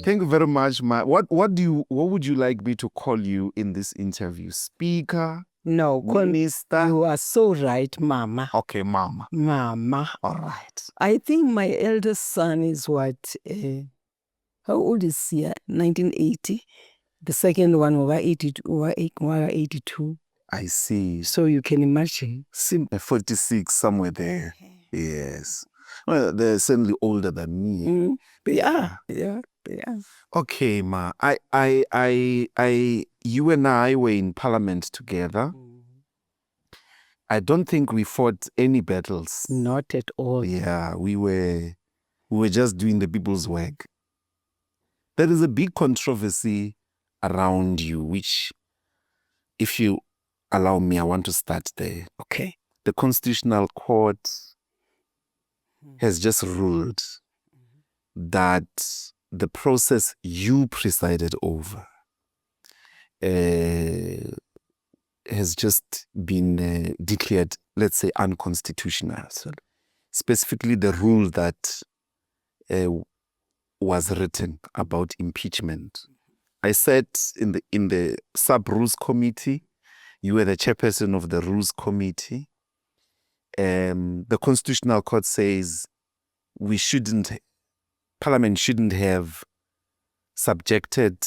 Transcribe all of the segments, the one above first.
Thank you very much, What would you like me to call you in this interview? Speaker? No, Minister? You are so right, Mama. Okay, Mama. Mama. All right. I think my eldest son is what? How old is he? 1980. The second one over 82. I see. So you can imagine. 46, somewhere there. Yes. Well, they're certainly older than me. Yeah. Okay, Ma. You and I were in Parliament together. I don't think we fought any battles. Not at all. Yeah, we were just doing the people's work. There is a big controversy around you, which, if you allow me, I want to start there. Okay. The Constitutional Court has just ruled that the process you presided over has just been declared, let's say, unconstitutional. So specifically, the rule that was written about impeachment. I sat in the Sub-Rules Committee. You were the chairperson of the Rules Committee. The Constitutional Court says Parliament shouldn't have subjected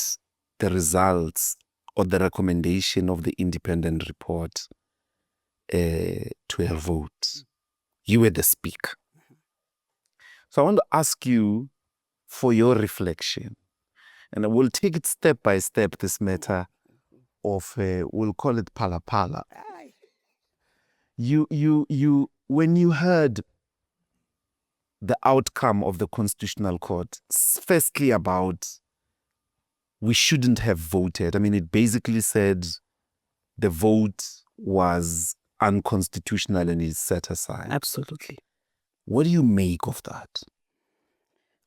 the results or the recommendation of the independent report to a vote. You were the speaker. So I want to ask you for your reflection, and I will take it step by step, this matter of, we'll call it Phala Phala. When you heard the outcome of the Constitutional Court, firstly about we shouldn't have voted. I mean, it basically said the vote was unconstitutional and is set aside. Absolutely. What do you make of that?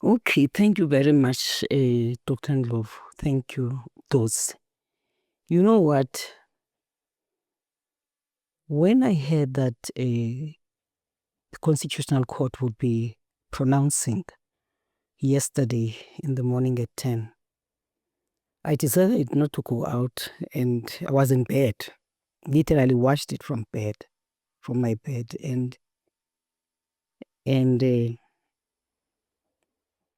Okay, thank you very much, Dr. Ndlovu. Thank you, those. You know what? When I heard that the Constitutional Court would be pronouncing yesterday in the morning at 10, I decided not to go out, and I was in bed. Literally watched it from my bed, and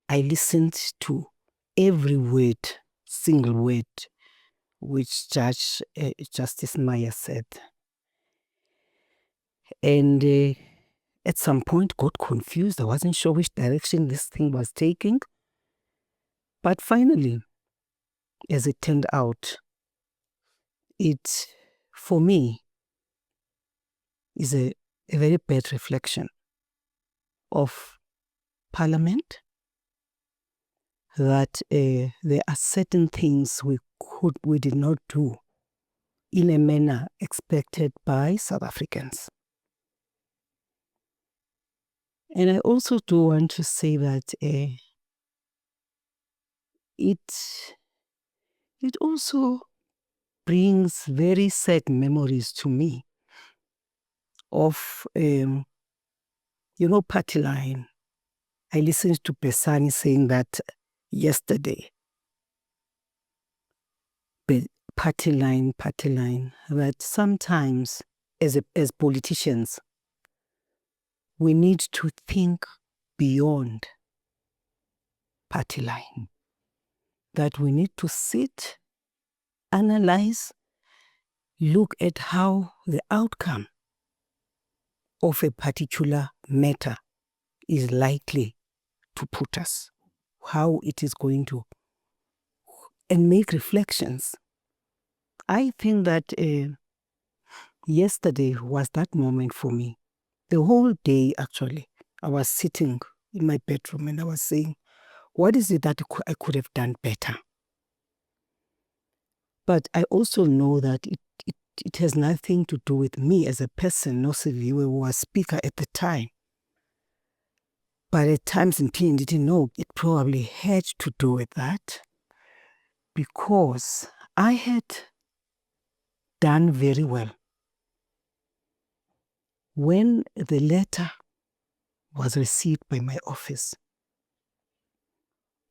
I listened to every word, single word, which Justice Maya said. And at some point got confused. I wasn't sure which direction this thing was taking. But finally, as it turned out, it, for me, is a very bad reflection of Parliament, that there are certain things we did not do in a manner expected by South Africans. And I also do want to say that it also brings very sad memories to me of, party line. I listened to Pesani saying that yesterday. Party line, that sometimes as politicians, we need to think beyond party line. That we need to sit, analyze, look at how the outcome of a particular matter is likely to put us, how it is going to, and make reflections. I think that yesterday was that moment for me. The whole day, actually, I was sitting in my bedroom and I was saying, what is it that I could have done better? But I also know that it has nothing to do with me as a person, Nosiviwe, who was speaker at the time. But at times in PNDT, no, it probably had to do with that, because I had done very well when the letter was received by my office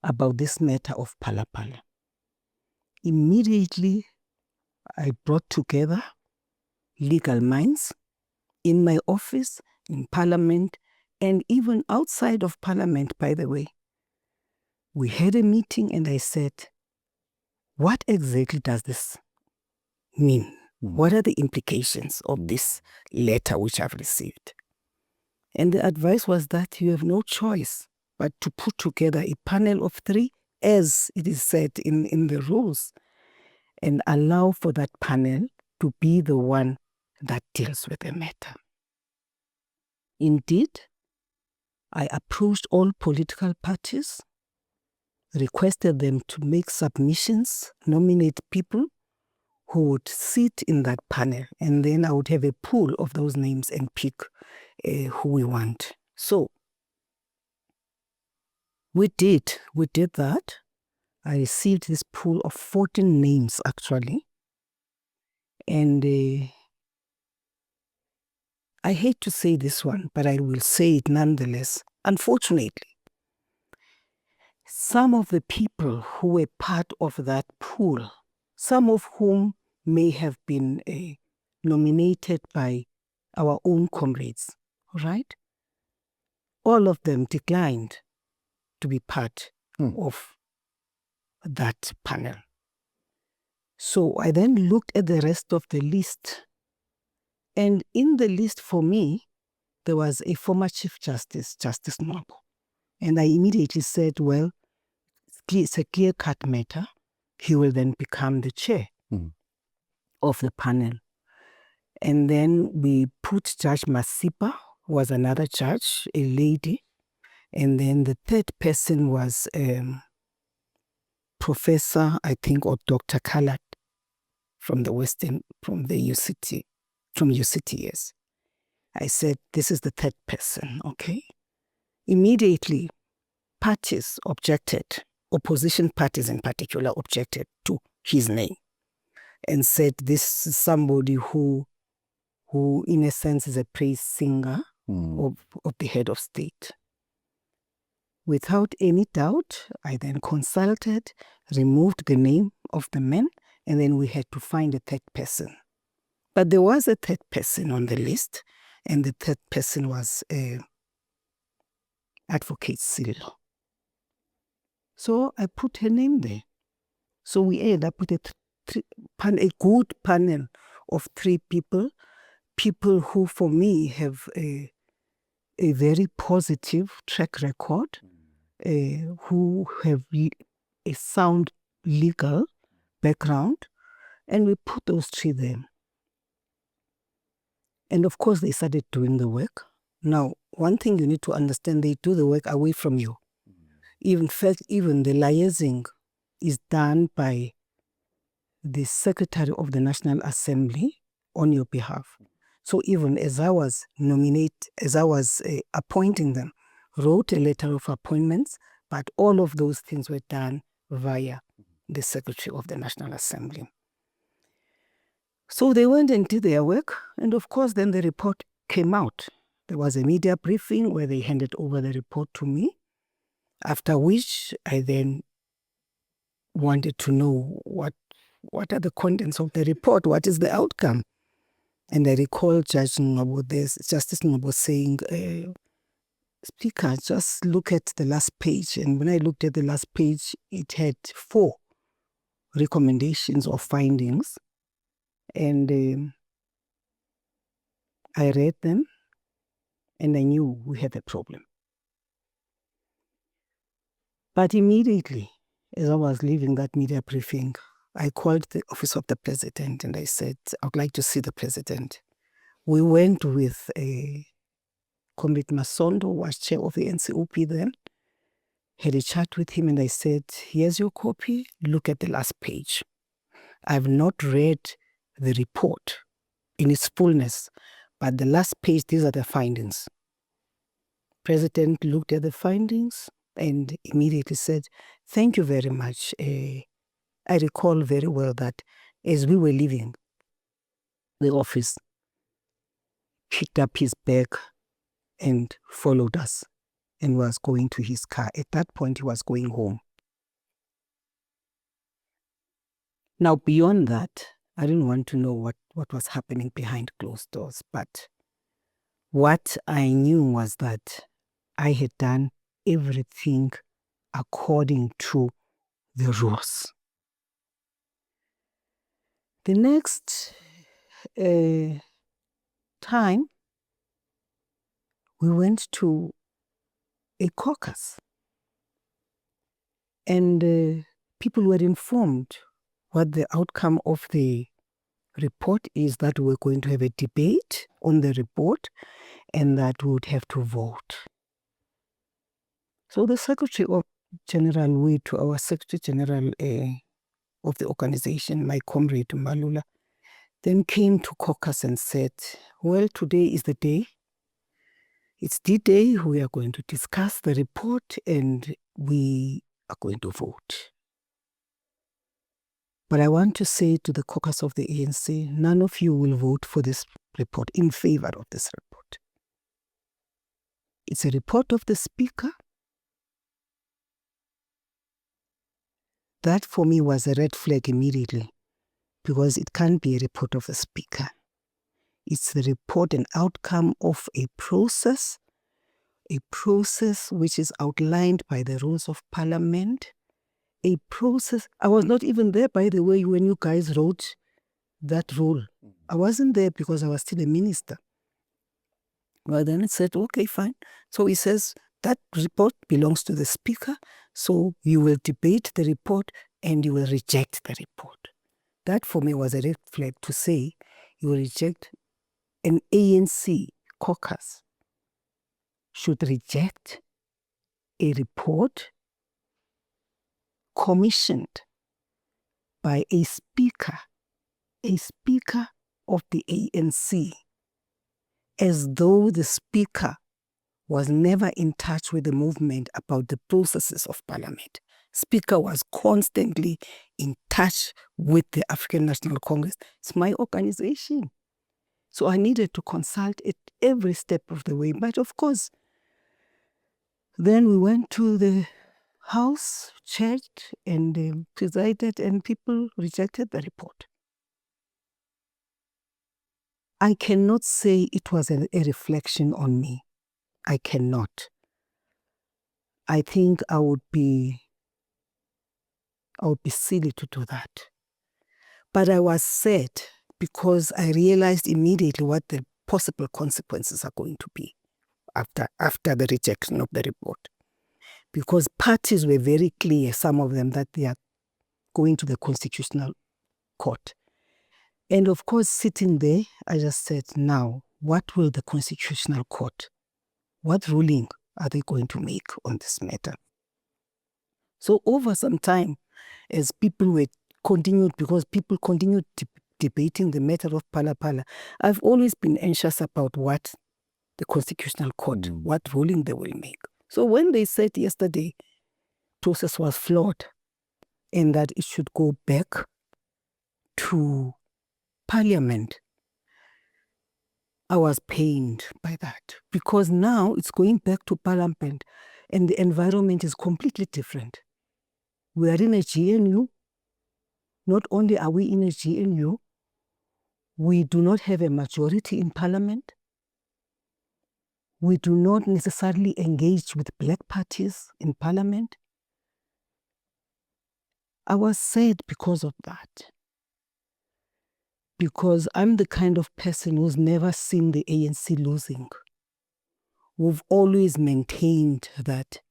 about this matter of Phala Phala, immediately I brought together legal minds in my office, in Parliament, and even outside of Parliament, by the way. We had a meeting and I said, what exactly does this mean? What are the implications of this letter which I've received? And the advice was that you have no choice but to put together a panel of 3, as it is said in the rules, and allow for that panel to be the one that deals with the matter. Indeed, I approached all political parties, requested them to make submissions, nominate people who would sit in that panel, and then I would have a pool of those names and pick who we want. So we did that. I received this pool of 14 names actually, and I hate to say this one, but I will say it nonetheless. Unfortunately, some of the people who were part of that pool, some of whom may have been nominated by our own comrades, right? All of them declined to be part of that panel. So I then looked at the rest of the list, and in the list for me, there was a former Chief Justice, Justice Nwabo. And I immediately said, well, it's a clear-cut matter. He will then become the chair of the panel. And then we put Judge Masipa, who was another judge, a lady. And then the third person was Professor, I think, or Dr. Khalad from the UCT, yes. I said, this is the third person, okay? Immediately, parties objected, opposition parties in particular objected to his name and said this is somebody who in a sense is a praise singer of the head of state. Without any doubt, I then consulted, removed the name of the man, and then we had to find a third person. But there was a third person on the list, and the third person was Advocate Sililo. So I put her name there. So we ended up with a good panel of 3 people who for me have a very positive track record, who have a sound legal background, and we put those 3 there. And of course they started doing the work. Now, one thing you need to understand, they do the work away from you. Even the liaising is done by the Secretary of the National Assembly on your behalf. So even as I was appointing them, wrote a letter of appointments, but all of those things were done via the Secretary of the National Assembly. So they went and did their work, and of course then the report came out. There was a media briefing where they handed over the report to me, after which I then wanted to know what are the contents of the report, what is the outcome. And I recall Justice Nwabo saying, Speaker, just look at the last page. And when I looked at the last page, it had 4 recommendations or findings. And I read them, and I knew we had a problem. But immediately, as I was leaving that media briefing, I called the office of the president and I said, I would like to see the president. We went with Comrade Masondo, who was chair of the NCOP then, had a chat with him, and I said, here's your copy, look at the last page. I've not read the report in its fullness, but the last page, these are the findings. President looked at the findings and immediately said, thank you very much. I recall very well that as we were leaving the office, picked up his bag and followed us and was going to his car. At that point, he was going home. Now, beyond that, I didn't want to know what was happening behind closed doors, but what I knew was that I had done everything according to the rules. The next time, we went to a caucus, and people were informed what the outcome of the report is, that we're going to have a debate on the report and that we would have to vote. So the Secretary General, our Secretary General of the organization, my comrade Mbalula, then came to caucus and said, well, today is the day. It's D-Day. We are going to discuss the report and we are going to vote. But I want to say to the caucus of the ANC, none of you will vote for this report, in favor of this report. It's a report of the Speaker. That for me was a red flag immediately, because it can't be a report of the Speaker. It's the report and outcome of a process which is outlined by the rules of Parliament, a process. I was not even there, by the way, when you guys wrote that rule. I wasn't there because I was still a minister. Well, then it said, okay, fine. So he says that report belongs to the Speaker, so you will debate the report and you will reject the report. That for me was a red flag, to say you will reject. An ANC caucus should reject a report commissioned by a speaker of the ANC, as though the Speaker was never in touch with the movement about the processes of Parliament. Speaker was constantly in touch with the African National Congress. It's my organization. So I needed to consult it every step of the way. But of course, then we went to the House, checked and presided, and people rejected the report. I cannot say it was a reflection on me. I cannot. I think I would be silly to do that. But I was sad because I realized immediately what the possible consequences are going to be after the rejection of the report. Because parties were very clear, some of them, that they are going to the Constitutional Court. And of course, sitting there, I just said, now, what will the Constitutional Court, what ruling are they going to make on this matter? So over some time, as people were continued, because people continued debating the matter of Phala Phala, I've always been anxious about what the Constitutional Court, what ruling they will make. So when they said yesterday process was flawed and that it should go back to Parliament, I was pained by that, because now it's going back to Parliament and the environment is completely different. We are in a GNU. Not only are we in a GNU, we do not have a majority in Parliament. We do not necessarily engage with black parties in Parliament. I was sad because of that. Because I'm the kind of person who's never seen the ANC losing. We've always maintained that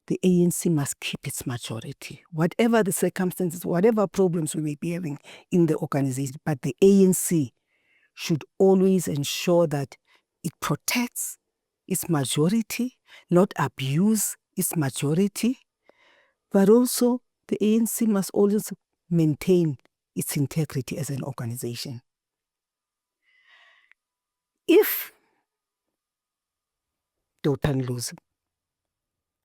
the ANC must keep its majority. Whatever the circumstances, whatever problems we may be having in the organization, but the ANC should always ensure that it protects its majority, not abuse its majority, but also the ANC must always maintain its integrity as an organization. If Dotan lose,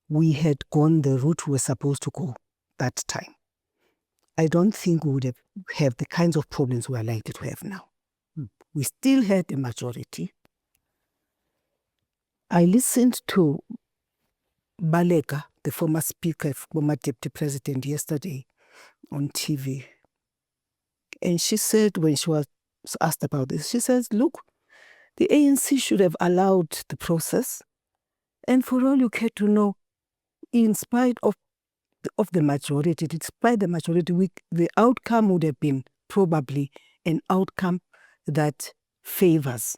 we had gone the route we were supposed to go that time, I don't think we would have the kinds of problems we are likely to have now. We still had a majority. I listened to Baleka, the former speaker, former deputy president, yesterday on TV. And she said, when she was asked about this, she says, look, the ANC should have allowed the process. And for all you care to know, in spite of the majority, despite the majority, the outcome would have been probably an outcome that favors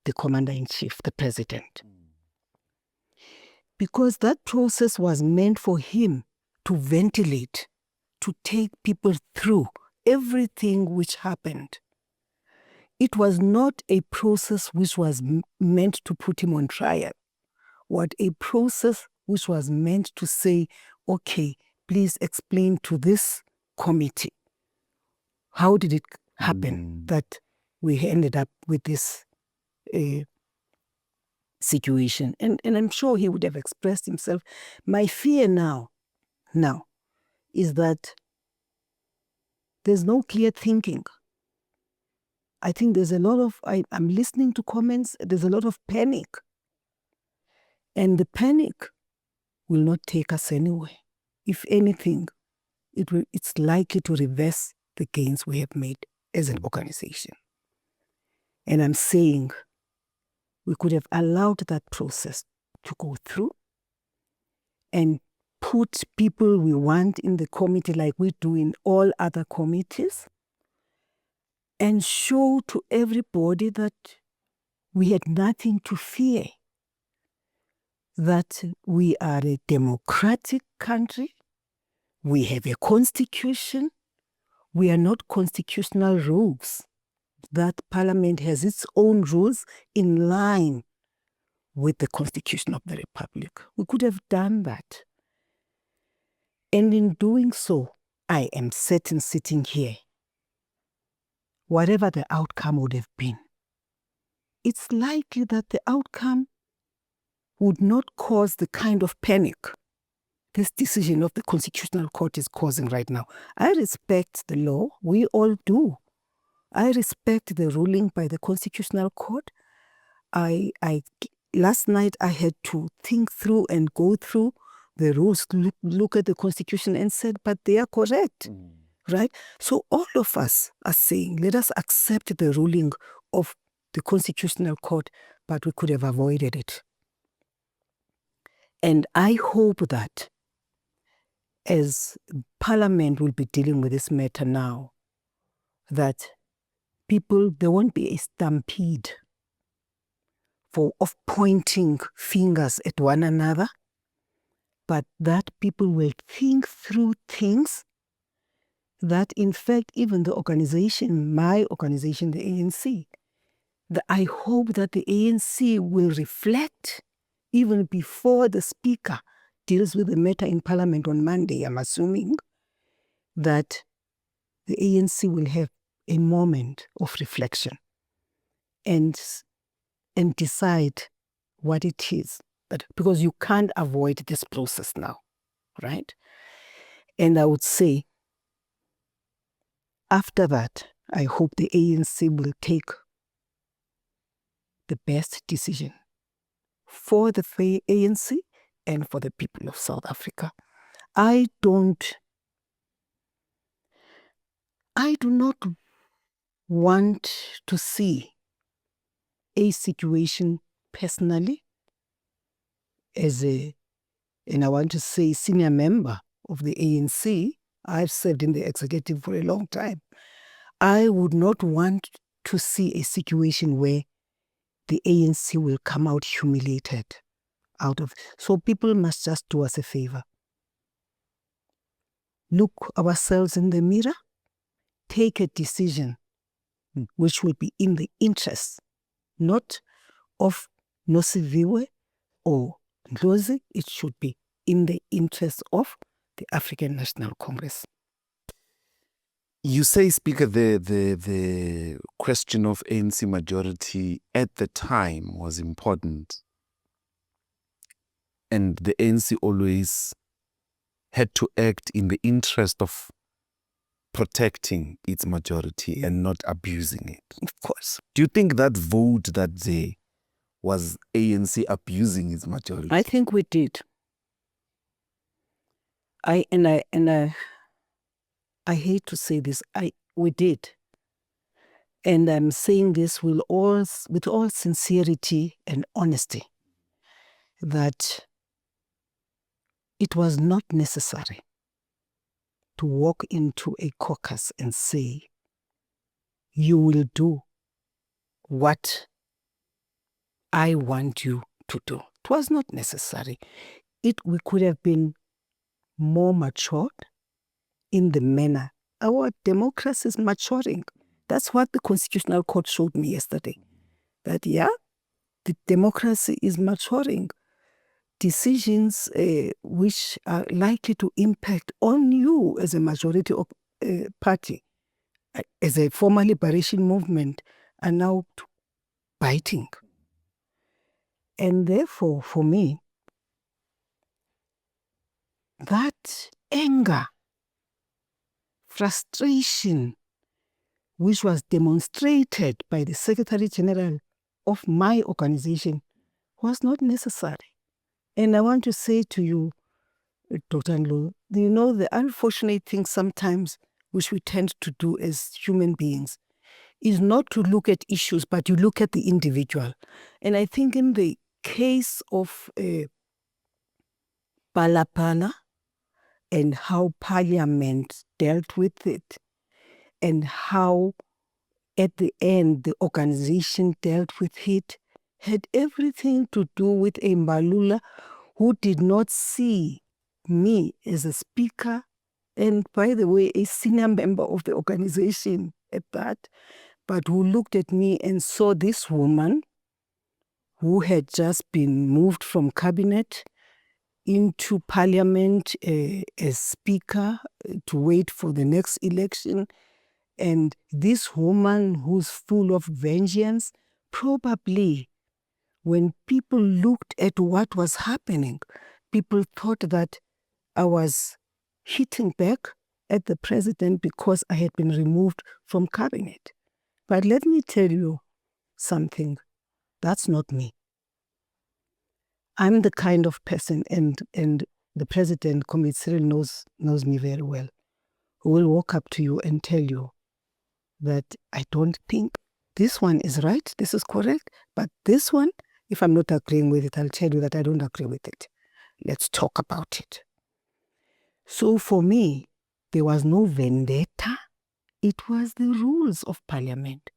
the commander-in-chief, the president. Because that process was meant for him to ventilate, to take people through everything which happened. It was not a process which was meant to put him on trial, but a process which was meant to say, okay, please explain to this committee, how did it happen that we ended up with this situation? And I'm sure he would have expressed himself. My fear now is that there's no clear thinking. I think there's a lot of, I'm listening to comments, there's a lot of panic. And the panic will not take us anywhere. If anything, it's likely to reverse the gains we have made as an organization. And I'm saying we could have allowed that process to go through and put people we want in the committee like we do in all other committees, and show to everybody that we had nothing to fear, that we are a democratic country, we have a constitution, we are not constitutional rogues, that Parliament has its own rules in line with the Constitution of the Republic. We could have done that. And in doing so, I am certain, sitting here, whatever the outcome would have been, it's likely that the outcome would not cause the kind of panic this decision of the Constitutional Court is causing right now. I respect the law. We all do. I respect the ruling by the Constitutional Court. Last night I had to think through and go through the rules, look at the Constitution and said, but they are correct, right? So all of us are saying, let us accept the ruling of the Constitutional Court, but we could have avoided it. And I hope that as Parliament will be dealing with this matter now, that there won't be a stampede of pointing fingers at one another, but that people will think through things, that in fact even the organization, my organization, the ANC, I hope that the ANC will reflect even before the Speaker deals with the matter in Parliament on Monday. I'm assuming that the ANC will have a moment of reflection and decide what it is. Because you can't avoid this process now, right? And I would say, after that, I hope the ANC will take the best decision for the ANC and for the people of South Africa. I do not want to see a situation personally and I want to say senior member of the ANC. I've served in the executive for a long time. I would not want to see a situation where the ANC will come out humiliated out of. So people must just do us a favor. Look ourselves in the mirror, take a decision which will be in the interest, not of Nosiviwe or Ndlozi, it should be in the interest of the African National Congress. You say, Speaker, the question of ANC majority at the time was important. And the ANC always had to act in the interest of protecting its majority and not abusing it. Of course. Do you think that vote that day was ANC abusing its majority? I think we did. I hate to say this. We did. And I'm saying this with all sincerity and honesty, that it was not necessary to walk into a caucus and say, you will do what I want you to do. It was not necessary. We could have been more matured in the manner. Our democracy is maturing. That's what the Constitutional Court showed me yesterday. That, the democracy is maturing. Decisions which are likely to impact on you as a majority of party, as a former liberation movement, are now biting. And therefore, for me, that anger, frustration, which was demonstrated by the Secretary General of my organization, was not necessary. And I want to say to you, Dr. Nlu, the unfortunate thing sometimes which we tend to do as human beings is not to look at issues, but you look at the individual. And I think in the case of Phala Phala and how Parliament dealt with it, and how at the end the organization dealt with it, had everything to do with a Mbalula who did not see me as a speaker, and by the way, a senior member of the organization at that, but who looked at me and saw this woman who had just been moved from cabinet into parliament as speaker to wait for the next election. And this woman who's full of vengeance, probably when people looked at what was happening, people thought that I was hitting back at the president because I had been removed from cabinet. But let me tell you something. That's not me. I'm the kind of person, and the president, Comrade Cyril, knows me very well, who will walk up to you and tell you that I don't think this one is right, this is correct, but this one, if I'm not agreeing with it, I'll tell you that I don't agree with it. Let's talk about it. So for me, there was no vendetta. It was the rules of parliament.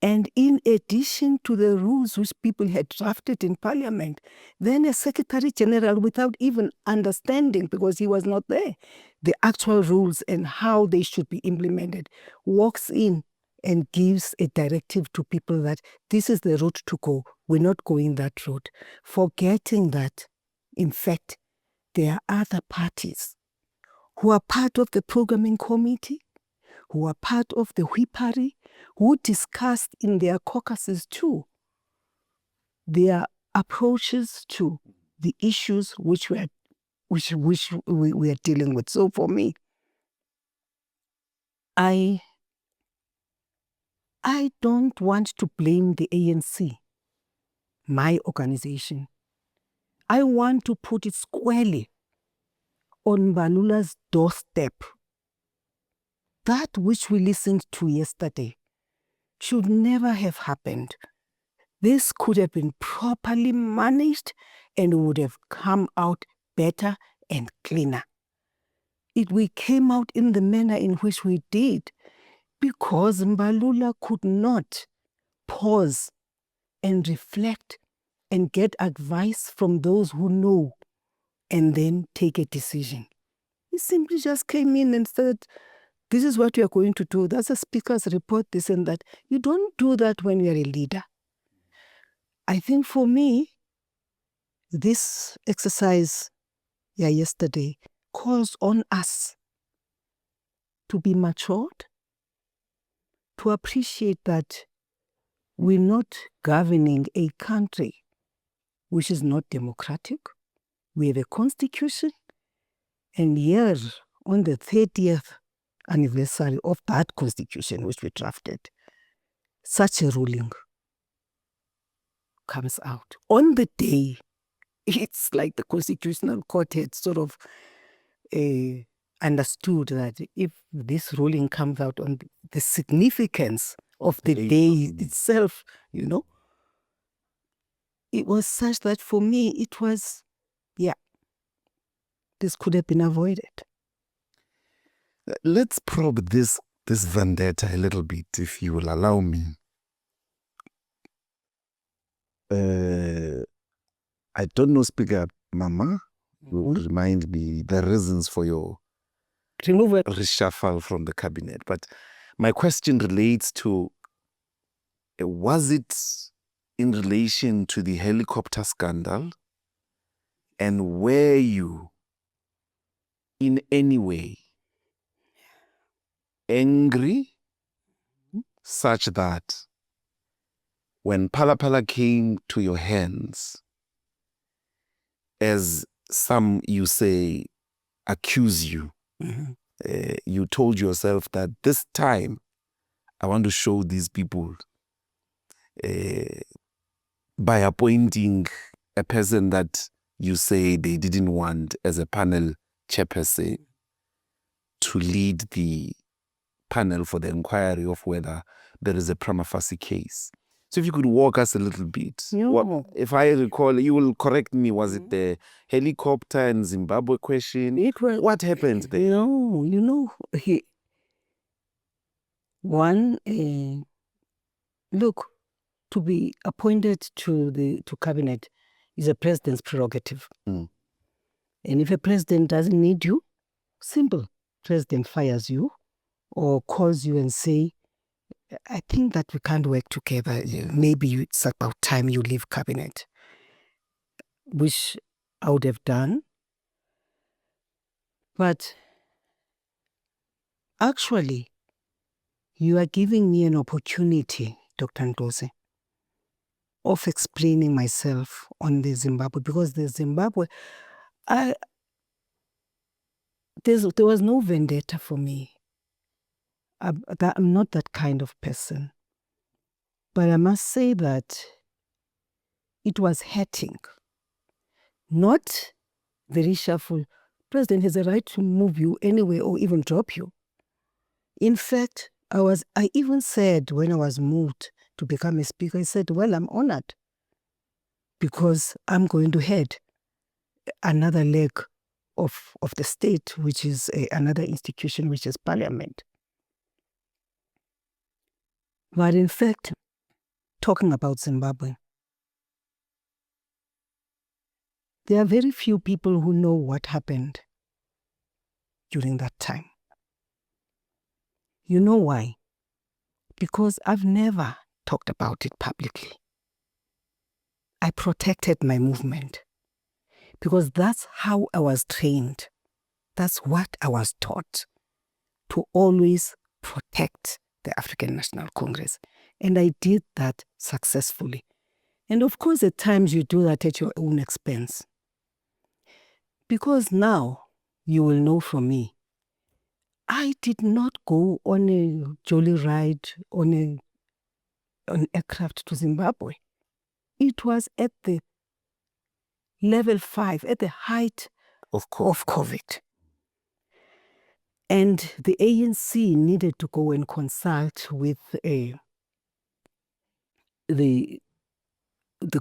And in addition to the rules which people had drafted in parliament, then a Secretary General, without even understanding, because he was not there, the actual rules and how they should be implemented, walks in and gives a directive to people that this is the route to go. We're not going that route. Forgetting that, in fact, there are other parties who are part of the programming committee, who are part of the whippery, who discussed in their caucuses too their approaches to the issues which we are dealing with. So for me, I don't want to blame the ANC, my organization. I want to put it squarely on Mbalula's doorstep. That which we listened to yesterday should never have happened. This could have been properly managed and would have come out better and cleaner. We came out in the manner in which we did because Mbalula could not pause and reflect and get advice from those who know and then take a decision. He simply just came in and said, this is what we are going to do. That's a speaker's report, this and that. You don't do that when you're a leader. I think for me, this exercise yesterday calls on us to be matured, to appreciate that we're not governing a country which is not democratic. We have a constitution, and here on the 30th anniversary of that constitution which we drafted, such a ruling comes out. On the day, it's like the Constitutional Court had sort of understood that if this ruling comes out on the significance of the day itself, it was such that for me it was, this could have been avoided. Let's probe this vendetta a little bit, if you will allow me. I don't know, Speaker Mama, will remind me the reasons for your reshuffle from the cabinet. But my question relates to, was it in relation to the helicopter scandal? And were you in any way angry such that when Phala Phala came to your hands, as some, you say, accuse you, you told yourself that this time I want to show these people by appointing a person that you say they didn't want as a panel chairperson to lead the panel for the inquiry of whether there is a prima facie case. So if you could walk us a little bit. If I recall, you will correct me, was it the helicopter and Zimbabwe question? What happened there? Look, to be appointed to cabinet is a president's prerogative. And if a president doesn't need you, simple, president fires you or calls you and say, I think that we can't work together. Maybe it's about time you leave cabinet, which I would have done. But actually, you are giving me an opportunity, Dr. Ndoze, of explaining myself on the Zimbabwe, because the Zimbabwe, there was no vendetta for me. I'm not that kind of person. But I must say that it was hurting. Not the reshuffle. President has a right to move you anyway or even drop you. In fact, I even said when I was moved to become a speaker, I said, well, I'm honored because I'm going to head another leg of the state, which is another institution, which is parliament. But in fact, talking about Zimbabwe, there are very few people who know what happened during that time. You know why? Because I've never talked about it publicly. I protected my movement because that's how I was trained. That's what I was taught, to always protect the African National Congress. And I did that successfully. And of course, at times you do that at your own expense. Because now, you will know from me, I did not go on a jolly ride on an aircraft to Zimbabwe. It was at the level 5, at the height of COVID. And the ANC needed to go and consult with the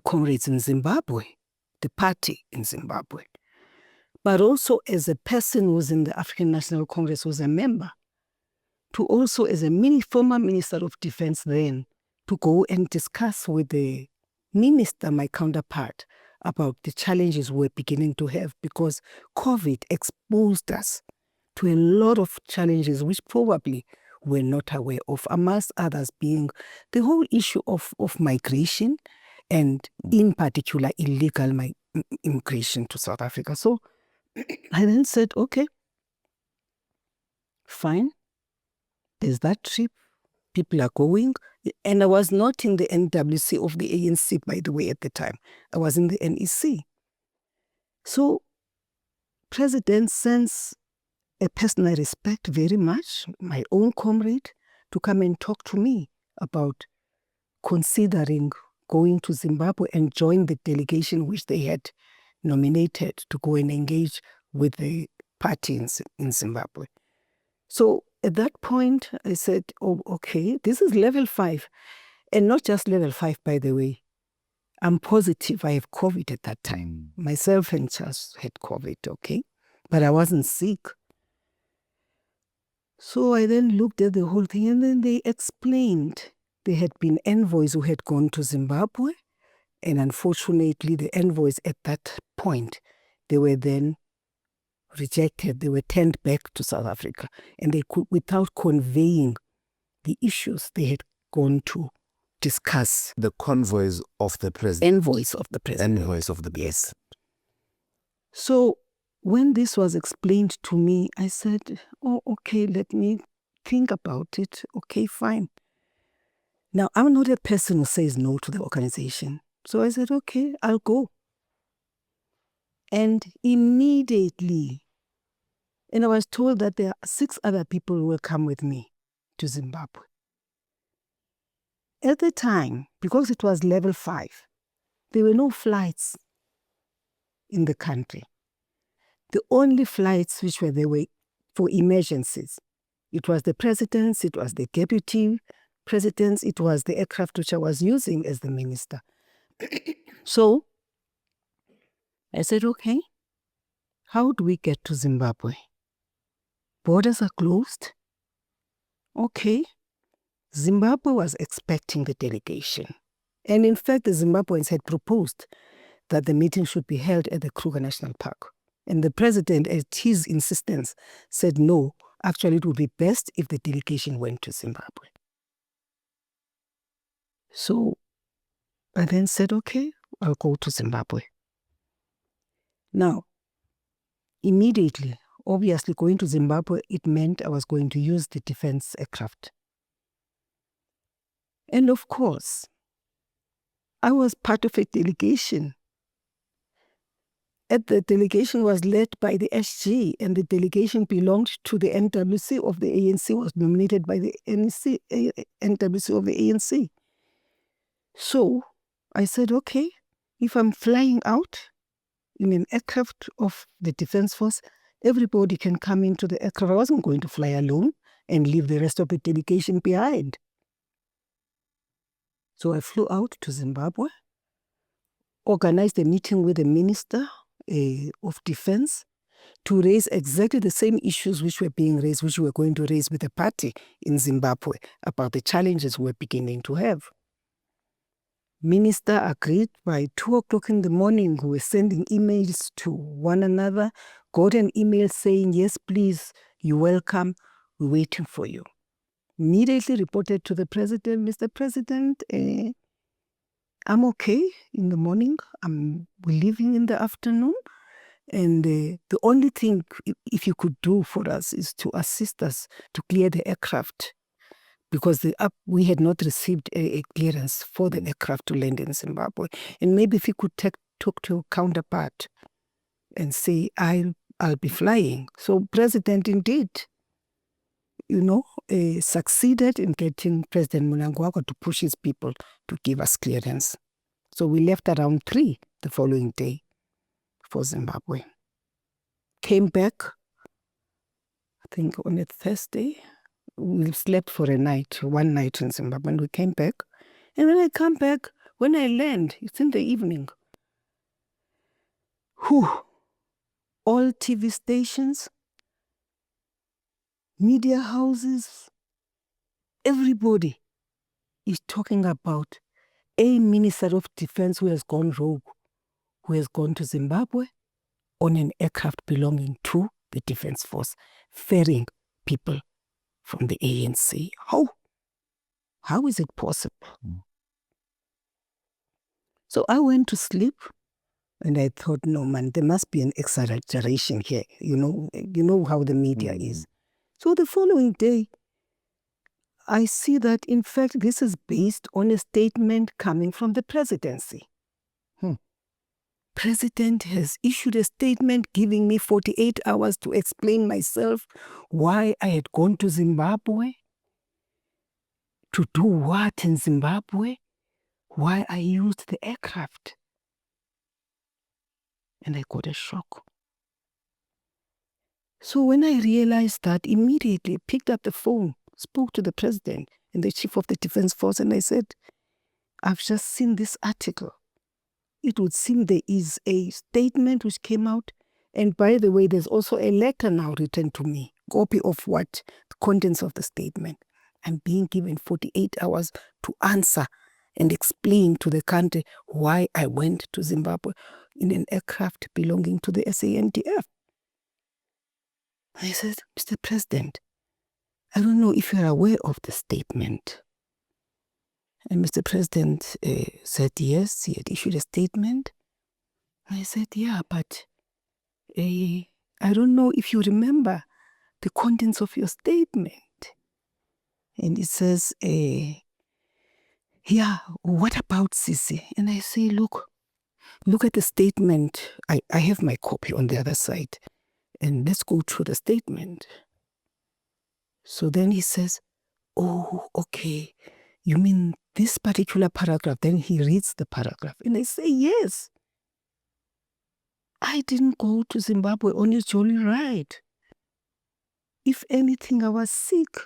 Comrades in Zimbabwe, the party in Zimbabwe. But also as a person who was in the African National Congress, was a member, to also as a former Minister of Defense then, to go and discuss with the minister, my counterpart, about the challenges we're beginning to have, because COVID exposed us to a lot of challenges which probably we're not aware of, amongst others being the whole issue of migration and in particular illegal immigration to South Africa. So I then said, okay, fine, there's that trip, people are going. And I was not in the NWC of the ANC, by the way, at the time. I was in the NEC. So President sends a person I respect very much, my own comrade, to come and talk to me about considering going to Zimbabwe and join the delegation which they had nominated to go and engage with the party in Zimbabwe. So at that point, I said, oh, okay, this is level 5. And not just level 5, by the way. I'm positive I have COVID at that time. Myself and Charles had COVID, okay? But I wasn't sick. So I then looked at the whole thing, and then they explained there had been envoys who had gone to Zimbabwe, and unfortunately the envoys at that point, they were then rejected. They were turned back to South Africa, and they could, without conveying the issues they had gone to discuss. The convoys of the president. Envoys of the president. Envoys of the president. Yes. So when this was explained to me, I said, oh, okay, let me think about it. Okay, fine. Now, I'm not a person who says no to the organization. So I said, okay, I'll go. And immediately, and I was told that there are 6 other people who will come with me to Zimbabwe. At the time, because it was level 5, there were no flights in the country. The only flights which were there were for emergencies. It was the president's, it was the deputy president's, it was the aircraft which I was using as the minister. So I said, okay, how do we get to Zimbabwe? Borders are closed. Okay. Zimbabwe was expecting the delegation. And in fact, the Zimbabweans had proposed that the meeting should be held at the Kruger National Park. And the president, at his insistence, said no, actually it would be best if the delegation went to Zimbabwe. So I then said, okay, I'll go to Zimbabwe. Now, immediately, obviously going to Zimbabwe, it meant I was going to use the defense aircraft. And of course, I was part of a delegation. And the delegation was led by the SG, and the delegation belonged to the NWC of the ANC, was nominated by the NWC of the ANC. So I said, okay, if I'm flying out in an aircraft of the Defense Force, everybody can come into the aircraft. I wasn't going to fly alone and leave the rest of the delegation behind. So I flew out to Zimbabwe, organized a meeting with the Minister of Defense to raise exactly the same issues which were being raised, which we were going to raise with the party in Zimbabwe about the challenges we were beginning to have. Minister agreed. By 2 o'clock in the morning, we were sending emails to one another, got an email saying, yes, please, you're welcome, we're waiting for you. Immediately reported to the president, Mr. President, I'm okay in the morning, we're leaving in the afternoon, and the only thing, if you could do for us, is to assist us to clear the aircraft, because we had not received a clearance for the aircraft to land in Zimbabwe. And maybe if you could talk to your counterpart and say, I'll be flying. So President indeed, succeeded in getting President Mnangagwa to push his people to give us clearance. So we left around 3 the following day for Zimbabwe. Came back, I think on a Thursday. We slept for one night in Zimbabwe, and we came back. And when I come back, when I land, it's in the evening. All TV stations, media houses, everybody is talking about a Minister of Defense who has gone rogue, who has gone to Zimbabwe on an aircraft belonging to the Defense Force, ferrying people from the ANC. How is it possible? So I went to sleep, and I thought, no man, there must be an exaggeration here. You know how the media is. So the following day, I see that in fact this is based on a statement coming from the presidency. President has issued a statement giving me 48 hours to explain myself why I had gone to Zimbabwe. To do what in Zimbabwe? why I used the aircraft. And I got a shock. So when I realized that, immediately picked up the phone, spoke to the president and the chief of the defense force, and I said, I've just seen this article. It would seem there is a statement which came out. And by the way, there's also a letter now written to me, copy of what the contents of the statement. I'm being given 48 hours to answer and explain to the country why I went to Zimbabwe in an aircraft belonging to the SANDF. I said, Mr. President, I don't know if you're aware of the statement. And Mr. President said yes, he had issued a statement. I said, yeah, but I don't know if you remember the contents of your statement. And it says, yeah, what about Sisi? And I say, look at the statement. I have my copy on the other side. And let's go through the statement. So then he says, oh, okay. You mean this particular paragraph? Then he reads the paragraph. And I say, yes. I didn't go to Zimbabwe on a jolly ride. If anything, I was sick.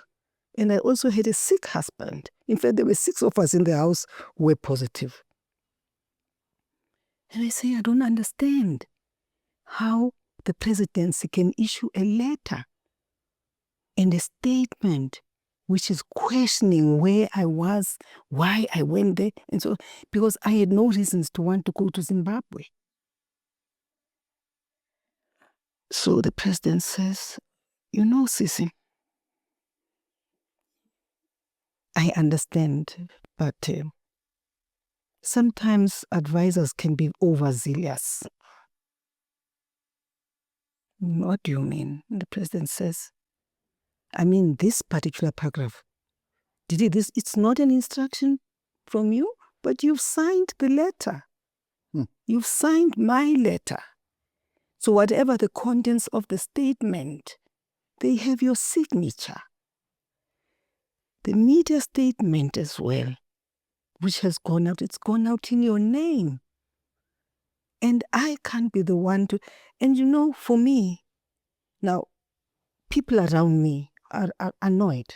And I also had a sick husband. In fact, there were 6 of us in the house who were positive. And I say, I don't understand how the presidency can issue a letter and a statement which is questioning where I was, why I went there, and so, because I had no reasons to want to go to Zimbabwe. So the president says, you know, Sisi, I understand, but sometimes advisors can be overzealous. What do you mean? The president says, I mean, this particular paragraph, it's not an instruction from you, but you've signed the letter. You've signed my letter. So whatever the contents of the statement, they have your signature. The media statement as well, which has gone out, it's gone out in your name. And I can't be the one to, and you know, for me, now, people around me are annoyed.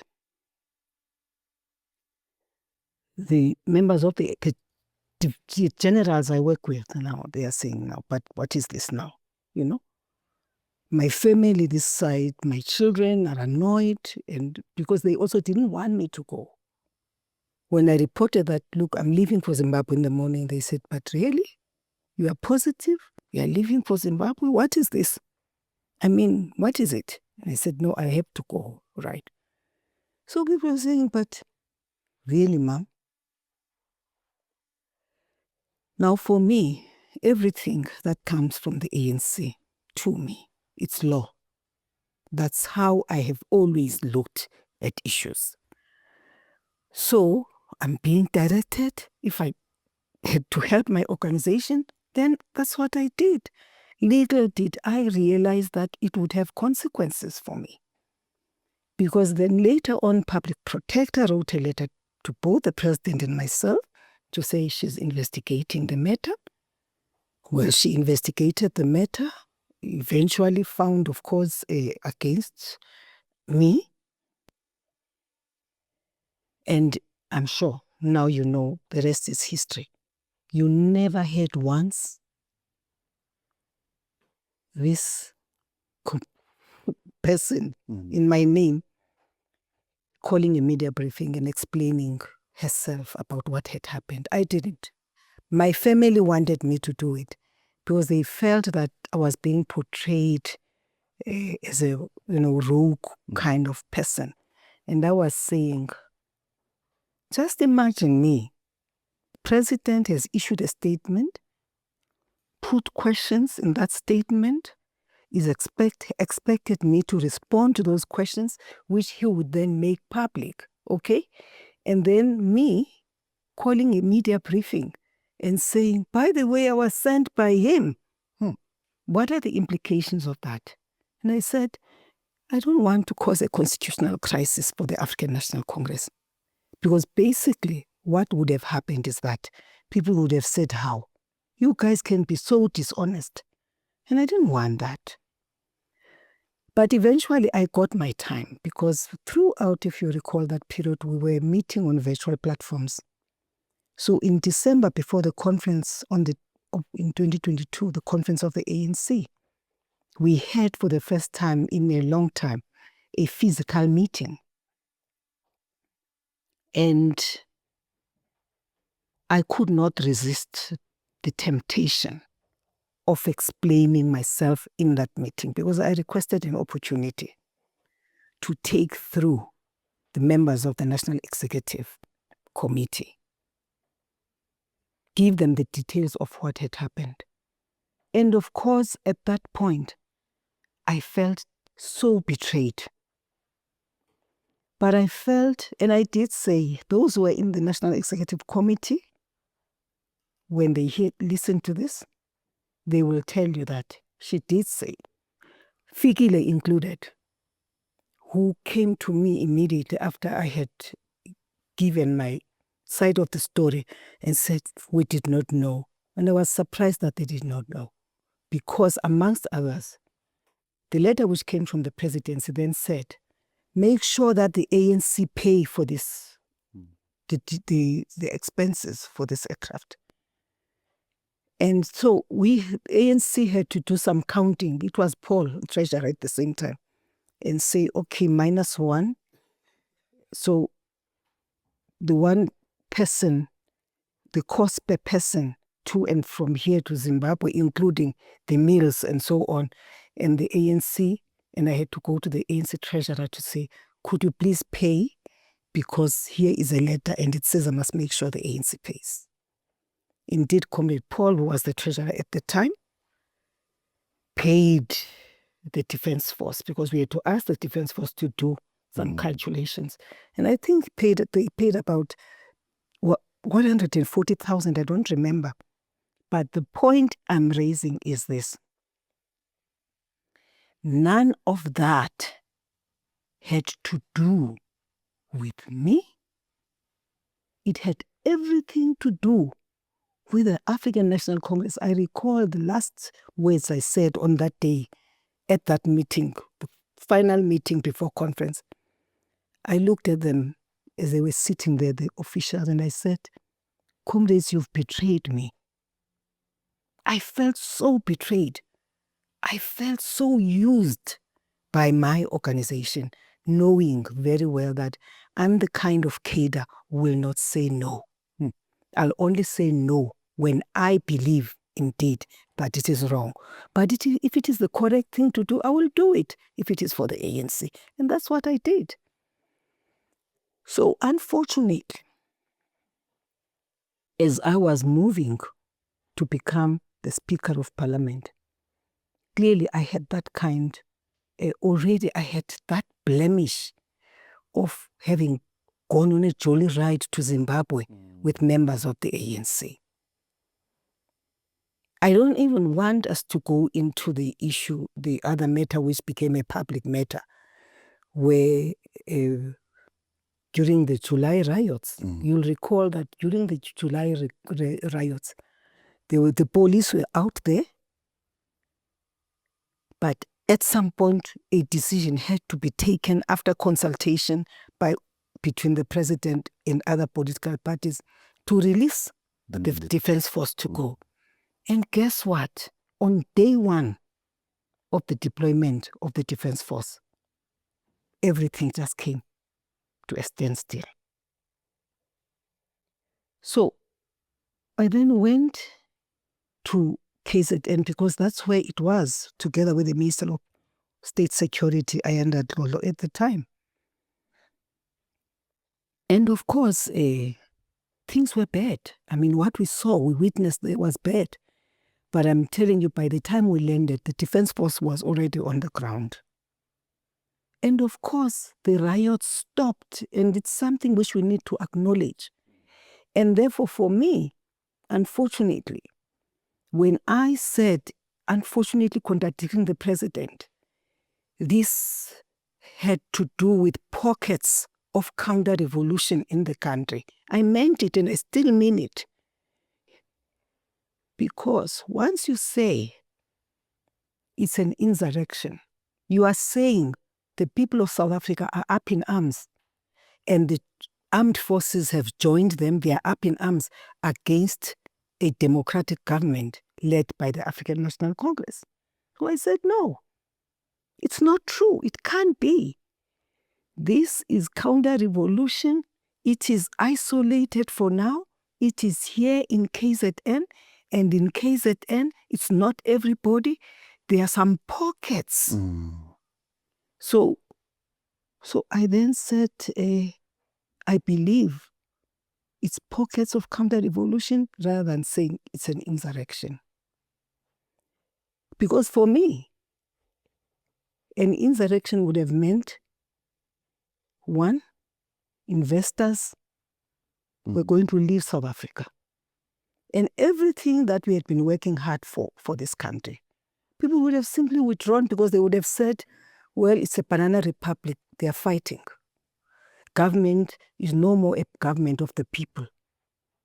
The members of the generals I work with now, they are saying now, but what is this now? You know? My family this side, my children are annoyed, and because they also didn't want me to go. When I reported that, look, I'm leaving for Zimbabwe in the morning, they said, but really? You are positive? You are leaving for Zimbabwe? What is this? I mean, what is it? And I said, no, I have to go, right? So people are saying, but really, ma'am? Now for me, everything that comes from the ANC, to me, it's law. That's how I have always looked at issues. So I'm being directed. If I had to help my organization, then that's what I did. Little did I realize that it would have consequences for me. Because then later on, Public Protector wrote a letter to both the president and myself to say she's investigating the matter. Well, she investigated the matter, eventually found, of course, against me. And I'm sure now you know the rest is history. You never heard once this person in my name calling a media briefing and explaining herself about what had happened. I didn't. My family wanted me to do it because they felt that I was being portrayed as a rogue kind of person. And I was saying, just imagine me. President has issued a statement, put questions in that statement, is expected me to respond to those questions, which he would then make public, okay? And then me calling a media briefing and saying, by the way, I was sent by him. What are the implications of that? And I said, I don't want to cause a constitutional crisis for the African National Congress. Because basically, what would have happened is that people would have said, how? You guys can be so dishonest. And I didn't want that. But eventually I got my time because throughout, if you recall that period, we were meeting on virtual platforms. So in December, before the conference in 2022, the conference of the ANC, we had for the first time in a long time a physical meeting. And I could not resist the temptation of explaining myself in that meeting because I requested an opportunity to take through the members of the National Executive Committee, give them the details of what had happened. And of course, at that point, I felt so betrayed. But I felt, and I did say, those who were in the National Executive Committee, when they listened to this, they will tell you that she did say, Fikile included, who came to me immediately after I had given my side of the story and said, we did not know. And I was surprised that they did not know. Because amongst others, the letter which came from the presidency then said, make sure that the ANC pay for this, the expenses for this aircraft. And so ANC had to do some counting. It was Paul, treasurer at the same time, and say, okay, -1. So the one person, the cost per person to and from here to Zimbabwe, including the meals and so on, and the ANC, and I had to go to the ANC treasurer to say, could you please pay? Because here is a letter and it says I must make sure the ANC pays. Indeed, Comrade Paul, who was the treasurer at the time, paid the Defence Force because we had to ask the Defence Force to do some calculations. And I think they paid about 140,000, I don't remember. But the point I'm raising is this. None of that had to do with me. It had everything to do with the African National Congress. I recall the last words I said on that day at that meeting, the final meeting before conference. I looked at them as they were sitting there, the officials, and I said, Comrades, you've betrayed me. I felt so betrayed. I felt so used by my organization, knowing very well that I'm the kind of cadre who will not say no. I'll only say no when I believe indeed that it is wrong. But if it is the correct thing to do, I will do it if it is for the ANC. And that's what I did. So unfortunately, as I was moving to become the Speaker of Parliament, clearly I had that kind, already I had that blemish of having gone on a jolly ride to Zimbabwe with members of the ANC. I don't even want us to go into the issue, the other matter which became a public matter, where during the July riots, you'll recall that during the July riots, the police were out there, but at some point a decision had to be taken after consultation between the president and other political parties to release the Defence Force to go. And guess what? On day one of the deployment of the Defence Force, everything just came to a standstill. So I then went to KZN because that's where it was, together with the Minister of State Security, Ayanda Dlolo, at the time. And of course, things were bad. I mean, what we saw, we witnessed, it was bad. But I'm telling you, by the time we landed, the Defence Force was already on the ground. And of course, the riots stopped, and it's something which we need to acknowledge. And therefore, for me, unfortunately, when I said, unfortunately contradicting the president, this had to do with pockets of counter-revolution in the country. I meant it and I still mean it. Because once you say it's an insurrection, you are saying the people of South Africa are up in arms and the armed forces have joined them. They are up in arms against a democratic government led by the African National Congress. So I said, no, it's not true. It can't be. This is counter-revolution. It is isolated for now. It is here in KZN. And in KZN, it's not everybody. There are some pockets. So I then said, I believe it's pockets of counter-revolution rather than saying it's an insurrection. Because for me, an insurrection would have meant, one, investors were going to leave South Africa. And everything that we had been working hard for this country, people would have simply withdrawn because they would have said, well, it's a banana republic, they are fighting. Government is no more a government of the people.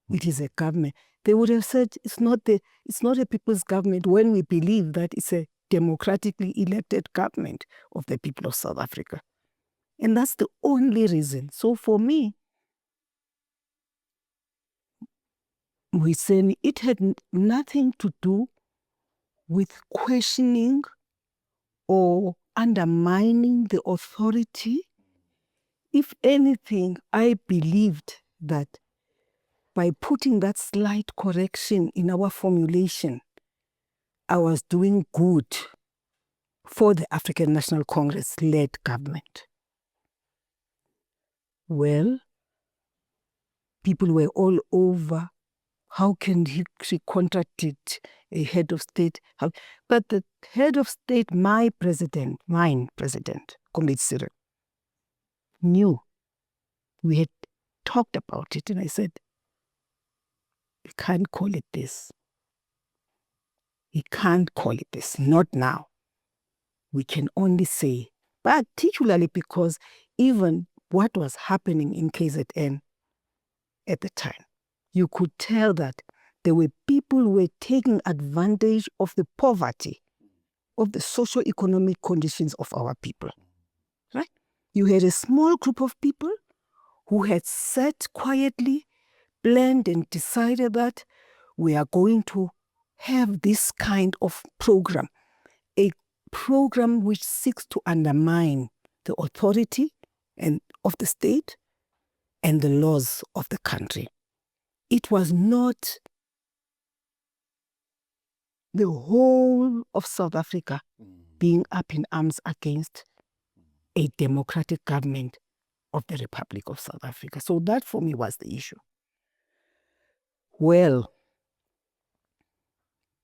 It is a government. They would have said it's not a people's government when we believe that it's a democratically elected government of the people of South Africa. And that's the only reason. So for me, we say it had nothing to do with questioning or undermining the authority. If anything, I believed that by putting that slight correction in our formulation, I was doing good for the African National Congress-led government. Well, people were all over. How can she contradict a head of state? But the head of state, mine president, Comrades Cyril, knew. We had talked about it and I said, you can't call it this. You can't call it this, not now. We can only say, particularly because even what was happening in KZN at the time, you could tell that there were people who were taking advantage of the poverty, of the socio-economic conditions of our people. Right? You had a small group of people who had sat quietly, planned and decided that we are going to have this kind of program, a program which seeks to undermine the authority and of the state and the laws of the country. It was not the whole of South Africa being up in arms against a democratic government of the Republic of South Africa. So that for me was the issue. Well,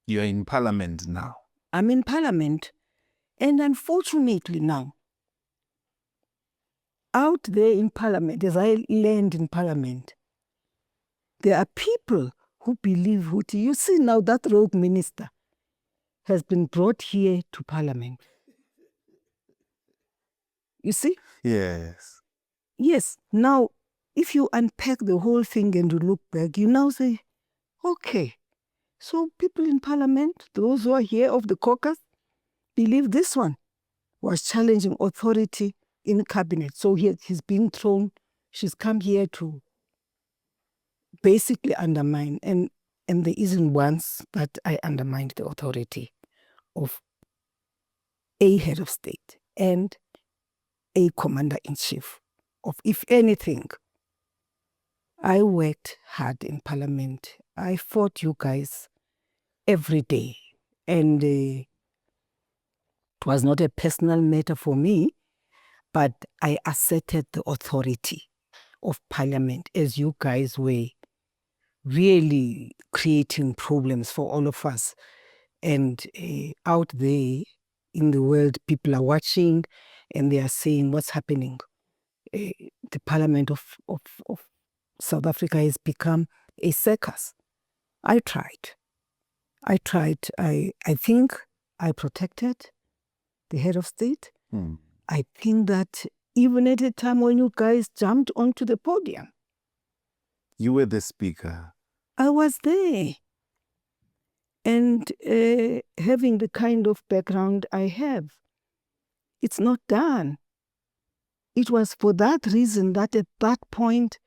you're in Parliament now. I'm in Parliament, and unfortunately now, out there in Parliament, as I land in Parliament, there are people who believe, you see now that rogue minister has been brought here to Parliament. You see? Yes. Yes. Now, if you unpack the whole thing and you look back, you now say, okay, so people in Parliament, those who are here of the caucus, believe this one was challenging authority in cabinet. So he's being thrown, she's come here to basically undermine. And there isn't once that I undermined the authority of a head of state and a commander-in-chief of, if anything, I worked hard in Parliament. I fought you guys every day. And it was not a personal matter for me, but I asserted the authority of Parliament as you guys were really creating problems for all of us. And out there in the world, people are watching and they are saying what's happening. The Parliament of South Africa has become a circus. I tried. I think I protected the head of state. I think that even at a time when you guys jumped onto the podium. You were the speaker. I was there. And having the kind of background I have, it's not done. It was for that reason that at that point,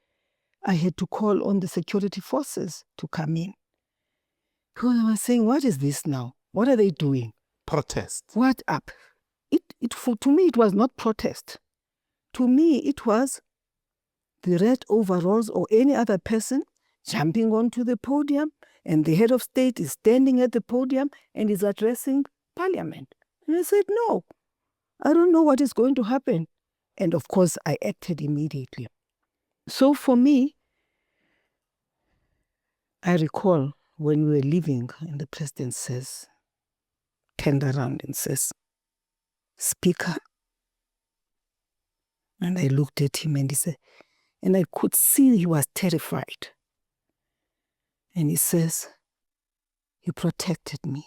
I had to call on the security forces to come in. Because I was saying, what is this now? What are they doing? Protest. What up? To me, it was not protest. To me, it was the red overalls or any other person jumping onto the podium, and the head of state is standing at the podium and is addressing parliament. And I said, no, I don't know what is going to happen. And of course, I acted immediately. So for me, I recall when we were leaving and the president turned around and says, Speaker. And I looked at him and he said, and I could see he was terrified. And he says, you protected me.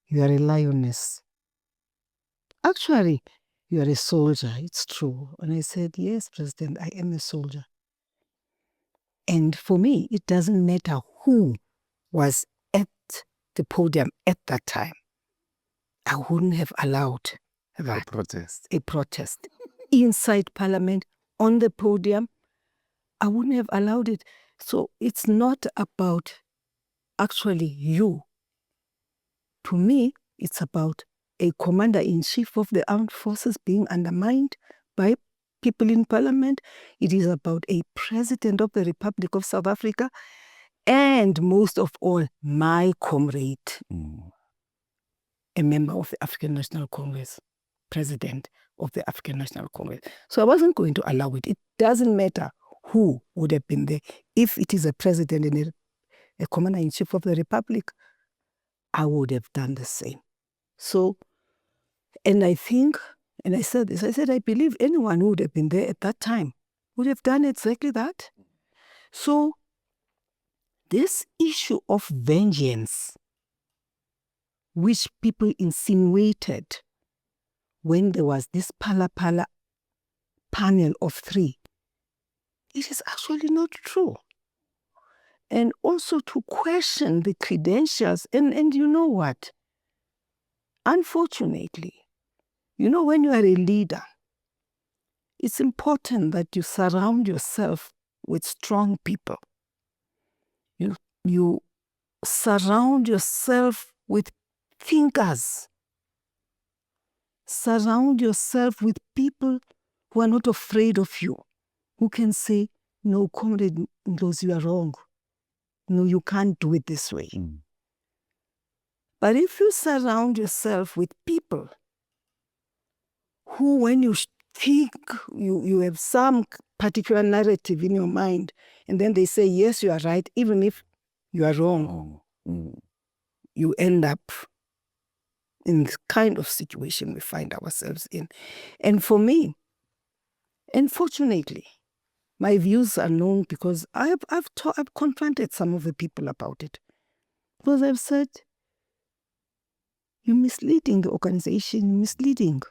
You are a lioness. Actually, you are a soldier, it's true. And I said, yes, President, I am a soldier. And for me, it doesn't matter who was at the podium at that time. I wouldn't have allowed that. A protest. Inside Parliament, on the podium, I wouldn't have allowed it. So it's not about actually you. To me, it's about a commander-in-chief of the armed forces being undermined by people in Parliament. It is about a president of the Republic of South Africa, and most of all, my comrade, a member of the African National Congress, president of the African National Congress. So I wasn't going to allow it. It doesn't matter who would have been there. If it is a president and a commander-in-chief of the Republic, I would have done the same. So, and I think, and I said this, I said, I believe anyone who would have been there at that time would have done exactly that. So, this issue of vengeance, which people insinuated when there was this Phala Phala panel of 3, it is actually not true. And also to question the credentials, and you know what? Unfortunately, you know, when you are a leader, it's important that you surround yourself with strong people. You surround yourself with thinkers. Surround yourself with people who are not afraid of you, who can say, no, Comrade Ndlozi, you are wrong. No, you can't do it this way. But if you surround yourself with people who, when you think you have some particular narrative in your mind, and then they say, yes, you are right, even if you are wrong, you end up in the kind of situation we find ourselves in. And for me, unfortunately, my views are known because I've confronted some of the people about it. Because I've said, you're misleading the organization, you're misleading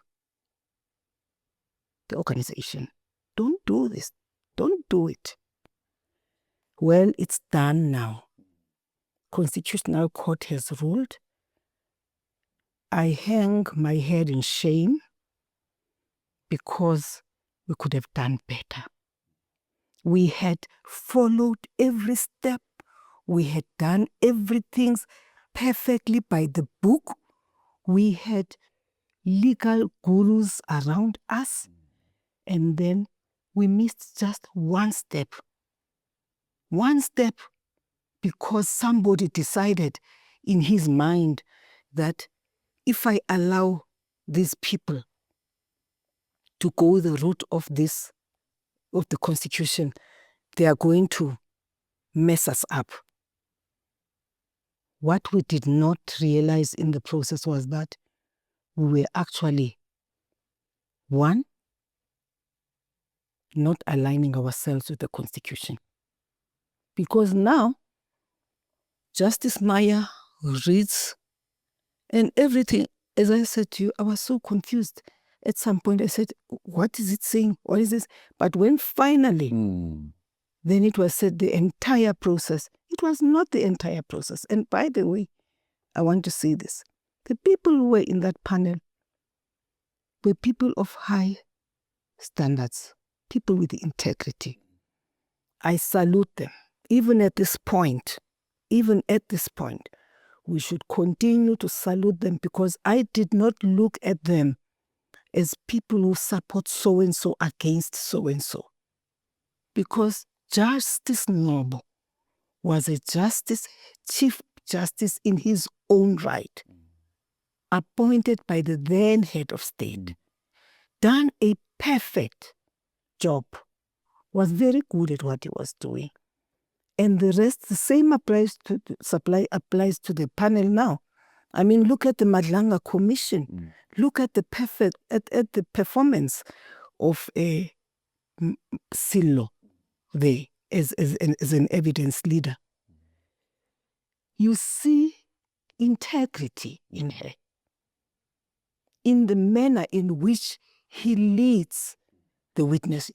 the organization. Don't do this. Don't do it. Well, it's done now. Constitutional Court has ruled. I hang my head in shame because we could have done better. We had followed every step. We had done everything perfectly by the book. We had legal gurus around us. And then we missed just one step. One step because somebody decided in his mind that if I allow these people to go the route of the Constitution, they are going to mess us up. What we did not realize in the process was that we were actually, one, not aligning ourselves with the Constitution. Because now, Justice Maya reads and everything, as I said to you, I was so confused. At some point I said, what is it saying? What is this? But when finally, then it was said the entire process, it was not the entire process. And by the way, I want to say this. The people who were in that panel were people of high standards, people with integrity. I salute them. Even at this point, we should continue to salute them, because I did not look at them as people who support so-and-so against so-and-so. Because Justice Noble was a chief justice in his own right, appointed by the then head of state, done a perfect job, was very good at what he was doing. And the rest, the same applies to the panel now. I mean, look at the Madlanga Commission. Look at the performance of Silo there as an evidence leader. You see integrity in her, in the manner in which she leads the witnesses.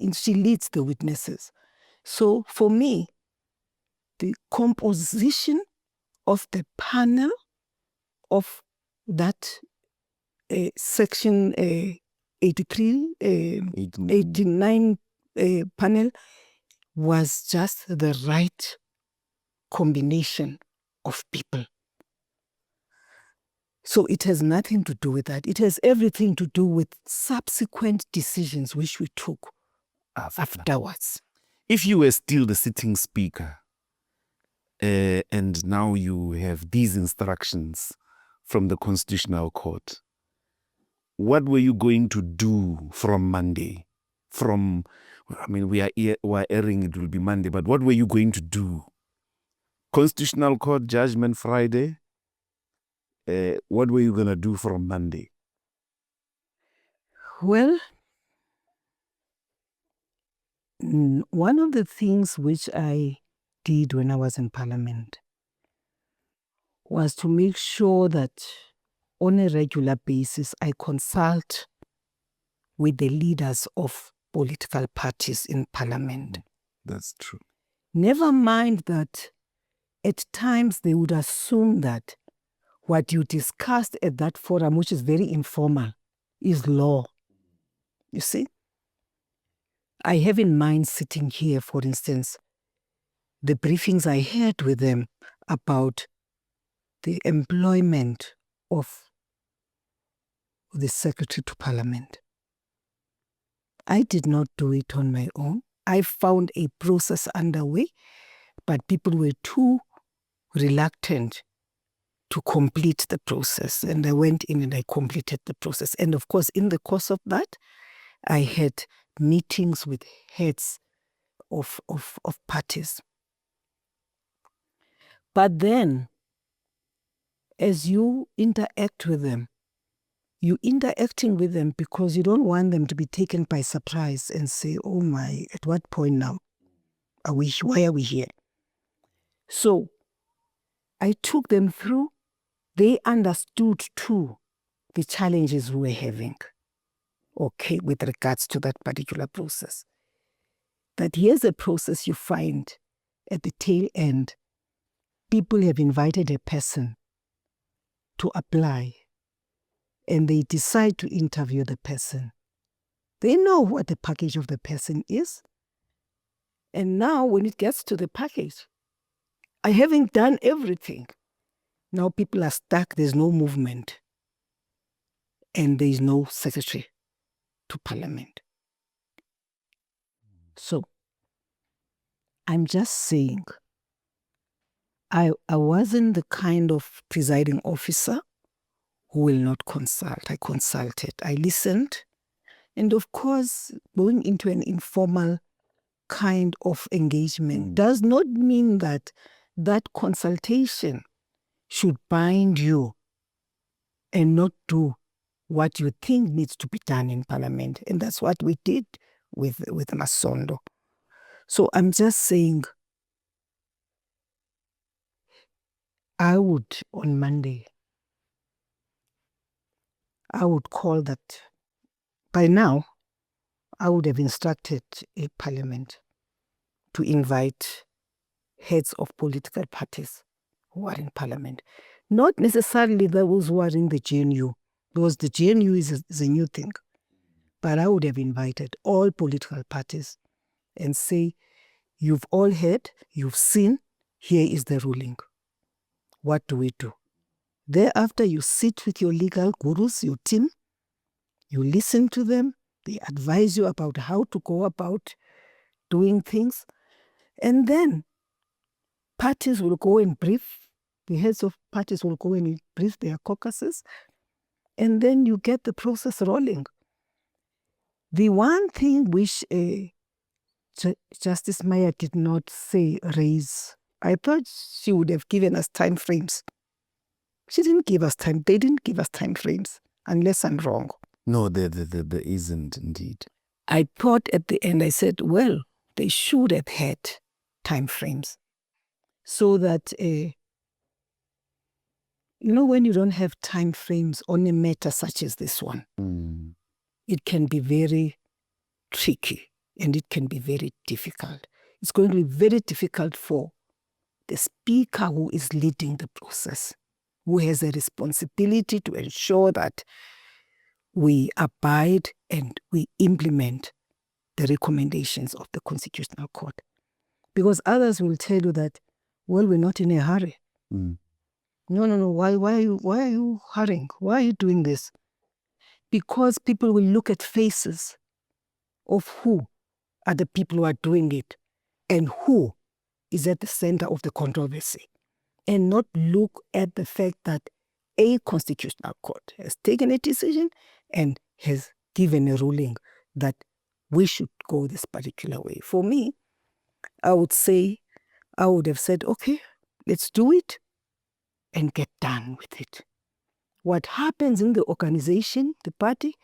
So for me, the composition of the panel of that section 89 panel was just the right combination of people. So it has nothing to do with that. It has everything to do with subsequent decisions which we took afterwards. If you were still the sitting speaker, and now you have these instructions from the Constitutional Court, what were you going to do from Monday? We are airing, it will be Monday, but what were you going to do? Constitutional Court judgment Friday? What were you going to do from Monday? Well, one of the things which I did when I was in Parliament was to make sure that on a regular basis I consult with the leaders of political parties in Parliament. That's true. Never mind that at times they would assume that what you discussed at that forum, which is very informal, is law. You see? I have in mind sitting here, for instance, the briefings I had with them about the employment of the Secretary to Parliament. I did not do it on my own. I found a process underway, but people were too reluctant to complete the process. And I went in and I completed the process. And of course, in the course of that, I had meetings with heads of parties. But then, as you interact with them, you're interacting with them because you don't want them to be taken by surprise and say, oh my, at what point now? Why are we here? So I took them through. They understood too the challenges we were having, okay, with regards to that particular process. That here's a process you find at the tail end. People have invited a person to apply and they decide to interview the person. They know what the package of the person is. And now when it gets to the package, I haven't done everything. Now people are stuck, there's no movement. And there is no secretary to Parliament. So, I'm just saying, I wasn't the kind of presiding officer who will not consult. I consulted, I listened. And of course, going into an informal kind of engagement does not mean that that consultation should bind you and not do what you think needs to be done in Parliament. And that's what we did with Masondo. So I'm just saying, I would, on Monday, I would call that by now, I would have instructed a parliament to invite heads of political parties who are in parliament. Not necessarily those who are in the GNU, because the GNU is a new thing. But I would have invited all political parties and say, you've all heard, you've seen, here is the ruling. What do we do? Thereafter, you sit with your legal gurus, your team, you listen to them, they advise you about how to go about doing things, and then parties will go and brief, the heads of parties will go and brief their caucuses, and then you get the process rolling. The one thing which Justice Maya did not raise, I thought she would have given us time frames. She didn't give us time. They didn't give us time frames, unless I'm wrong. No, there isn't indeed. I thought at the end, I said, well, they should have had time frames so that, when you don't have time frames on a matter such as this one, it can be very tricky and it can be very difficult. It's going to be very difficult for the speaker who is leading the process, who has a responsibility to ensure that we abide and we implement the recommendations of the Constitutional Court. Because others will tell you that, well, we're not in a hurry. No. Why are you hurrying? Why are you doing this? Because people will look at faces of who are the people who are doing it and who is at the center of the controversy, and not look at the fact that a Constitutional Court has taken a decision and has given a ruling that we should go this particular way. For me, I would have said, okay, let's do it and get done with it. What happens in the organization, the party,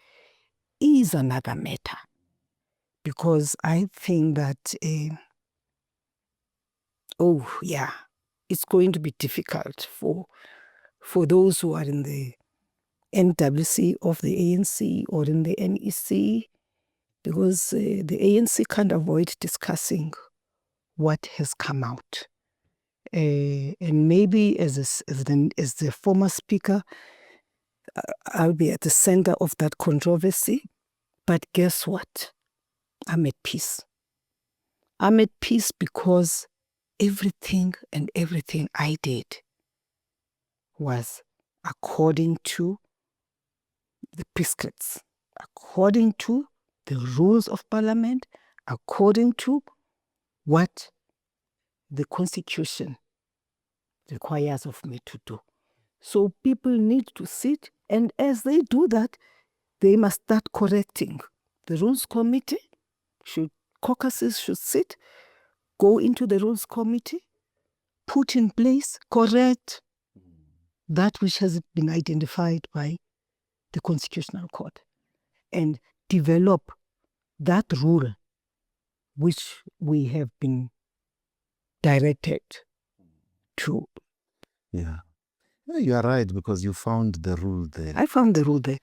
is another matter. Because I think that, it's going to be difficult for those who are in the NWC of the ANC or in the NEC, because the ANC can't avoid discussing what has come out. And maybe as the former speaker, I'll be at the center of that controversy. But guess what? I'm at peace. I'm at peace because everything I did was according to the prescripts, according to the rules of Parliament, according to what the Constitution requires of me to do. So people need to sit, and as they do that, they must start correcting. The Rules Committee caucuses should sit, go into the Rules Committee, put in place, correct that which has been identified by the Constitutional Court, and develop that rule which we have been directed to. Yeah. You are right, because you found the rule there. I found the rule there.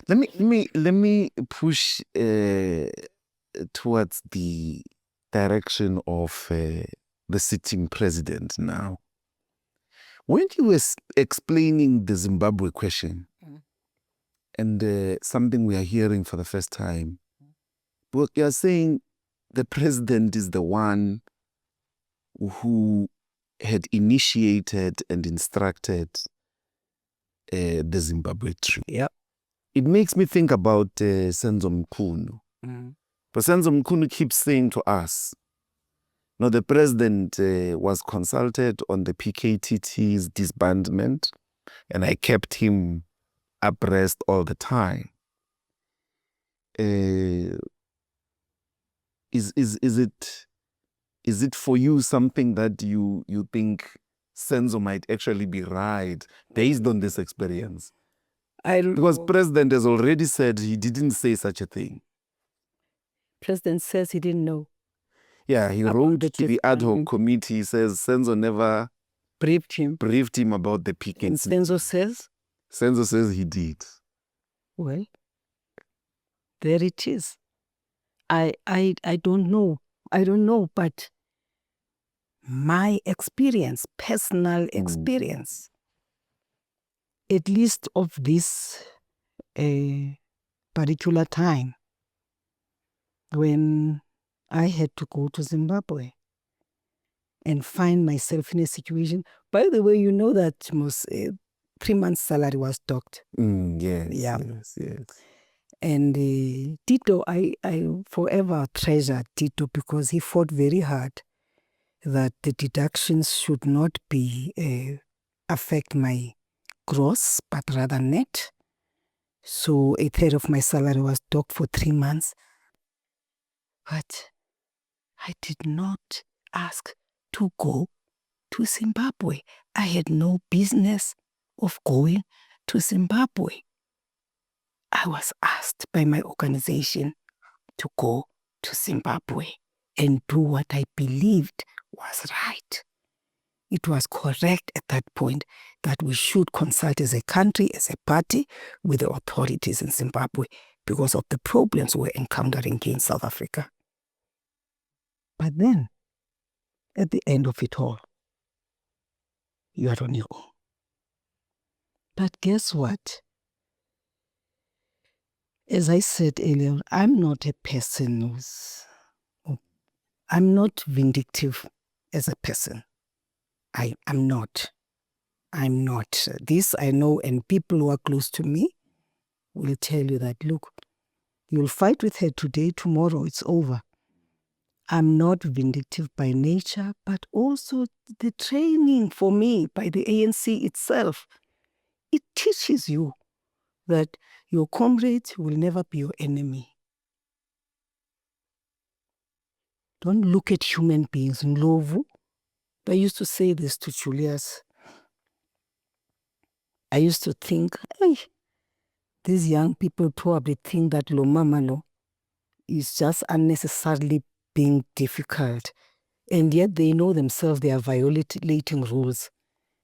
Let me push towards the direction of the sitting president now. When you were explaining the Zimbabwe question, and something we are hearing for the first time, but you are saying the president is the one who had initiated and instructed the Zimbabwe Trip. Yep. It makes me think about Senzo Mkhunu. But Senzo Mkhunu keeps saying to us, no, the president was consulted on the PKTT's disbandment, and I kept him abreast all the time. Is it for you something that you think Senzo might actually be right based on this experience? Because President has already said he didn't say such a thing. President says he didn't know. Yeah, he wrote to the ad hoc committee. He says Senzo never briefed him about the PKTT. And Senzo says? Senzo says he did. Well, there it is. I don't know. I don't know, but my experience, personal experience, at least of this particular time when I had to go to Zimbabwe and find myself in a situation. By the way, you know that most 3 months' salary was docked. Yes, Yeah. yes. And Tito, I forever treasure Tito because he fought very hard that the deductions should not be affect my gross, but rather net. So a third of my salary was docked for 3 months. But I did not ask to go to Zimbabwe. I had no business of going to Zimbabwe. I was asked by my organization to go to Zimbabwe and do what I believed was right. It was correct at that point that we should consult as a country, as a party, with the authorities in Zimbabwe because of the problems we're encountering here in South Africa. But then, at the end of it all, you are on your own. But guess what? As I said earlier, I'm not a person I'm not vindictive as a person. I'm not. I'm not. This I know, and people who are close to me will tell you that, look, you'll fight with her today, tomorrow it's over. I'm not vindictive by nature, but also the training for me by the ANC itself, it teaches you that your comrade will never be your enemy. Don't look at human beings. Ndlovu. I used to say this to Julius. I used to think, hey, these young people probably think that lo mama lo is just unnecessarily being difficult. And yet they know themselves they are violating rules.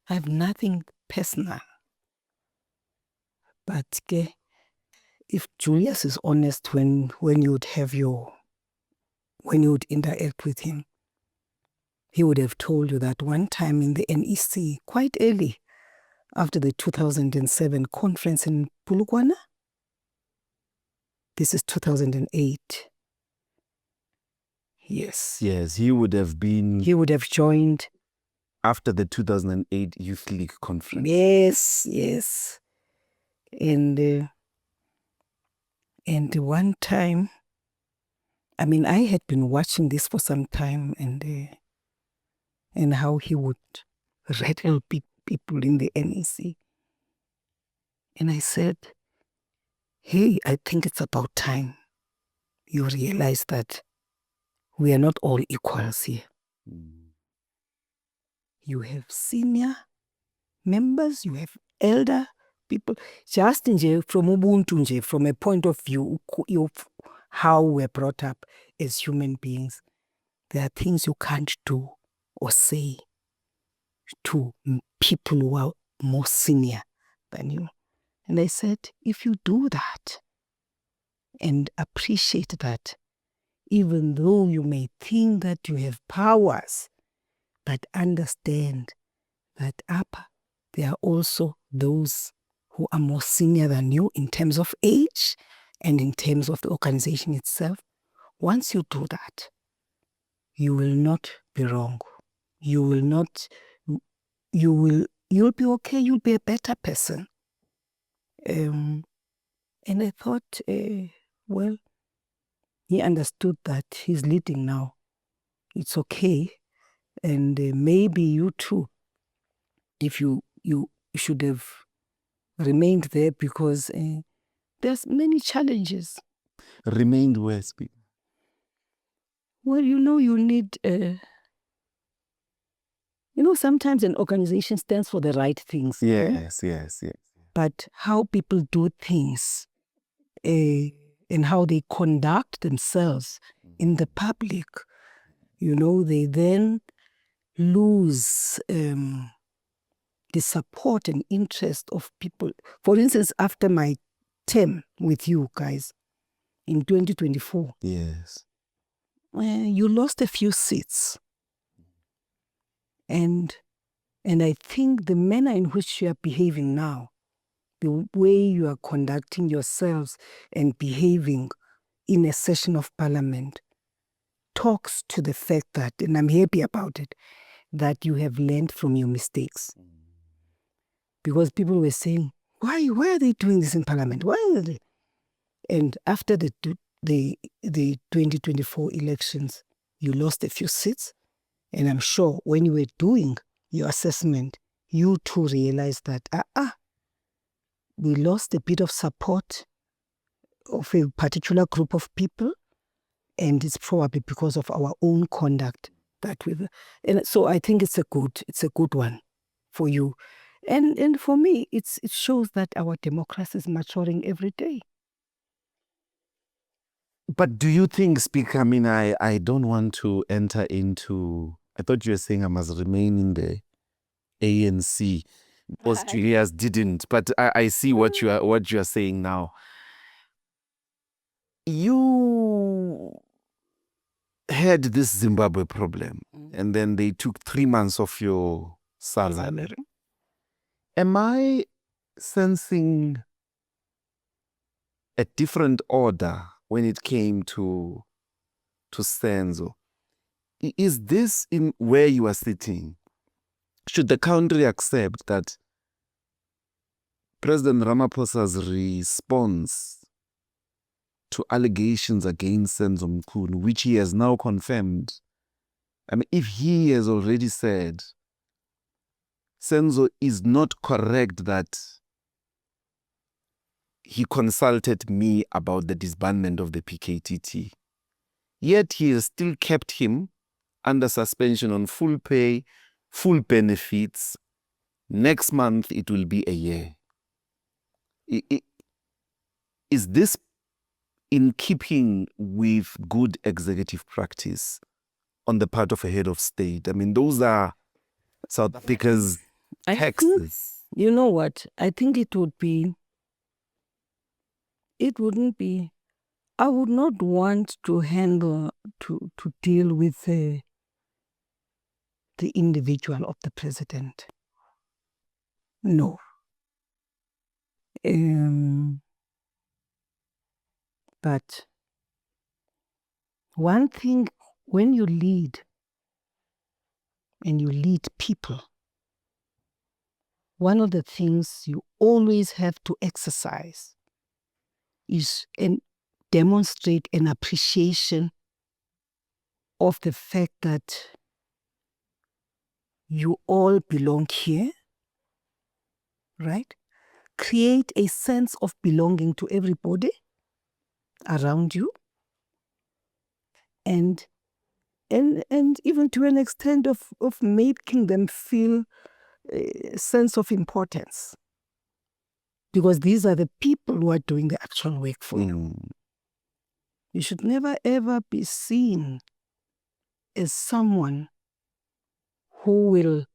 I have nothing personal. But if Julius is honest when you would interact with him, he would have told you that one time in the NEC, quite early, after the 2007 conference in Polokwane, this is 2008. Yes. Yes, he would have joined. After the 2008 Youth League conference. Yes. And one time, I mean, I had been watching this for some time and how he would rattle people in the NEC. And I said, hey, I think it's about time you realize that we are not all equals here. You have senior members, you have elder people. Just from Ubuntu, from a point of view of how we're brought up as human beings, there are things you can't do or say to people who are more senior than you. And I said, if you do that and appreciate that, even though you may think that you have powers, but understand that there are also those who are more senior than you in terms of age and in terms of the organization itself. Once you do that, you will not be wrong. You'll be okay. You'll be a better person. And I thought, well, he understood that he's leading now. It's okay. And maybe you too, if you should have remained there because there's many challenges. Remained where, speak? Well, you need, sometimes an organization stands for the right things. Yes. But how people do things and how they conduct themselves in the public, they then lose the support and interest of people. For instance, after my term with you guys, in 2024, Yes. you lost a few seats. And I think the manner in which you are behaving now, the way you are conducting yourselves and behaving in a session of parliament talks to the fact that, and I'm happy about it, that you have learned from your mistakes. Because people were saying, why are they doing this in parliament? Why are they? And after the 2024 elections, you lost a few seats. And I'm sure when you were doing your assessment, you too realized that, we lost a bit of support of a particular group of people, and it's probably because of our own conduct that we. And so I think it's a good one for you, and for me, it shows that our democracy is maturing every day. But do you think, Speaker, I mean, I don't want to enter into, I thought you were saying I must remain in the ANC. Most Julius didn't, but I see what you are saying now. You had this Zimbabwe problem, and then they took 3 months of your salary. Am I sensing a different order when it came to Senzo? Is this in where you are sitting? Should the country accept that President Ramaphosa's response to allegations against Senzo Mkhulu, which he has now confirmed, I mean, if he has already said Senzo is not correct that he consulted me about the disbandment of the PKTT, yet he has still kept him under suspension on full pay, full benefits. Next month, it will be a year. Is this in keeping with good executive practice on the part of a head of state? I mean, those are South Africa's texts. You know what? I think it wouldn't be, I would not want to deal with the individual of the president. No. But one thing, when you lead and you lead people, one of the things you always have to exercise is and demonstrate an appreciation of the fact that you all belong here, right? Create a sense of belonging to everybody around you, and even to an extent of making them feel a sense of importance, because these are the people who are doing the actual work for you. You should never ever be seen as someone who will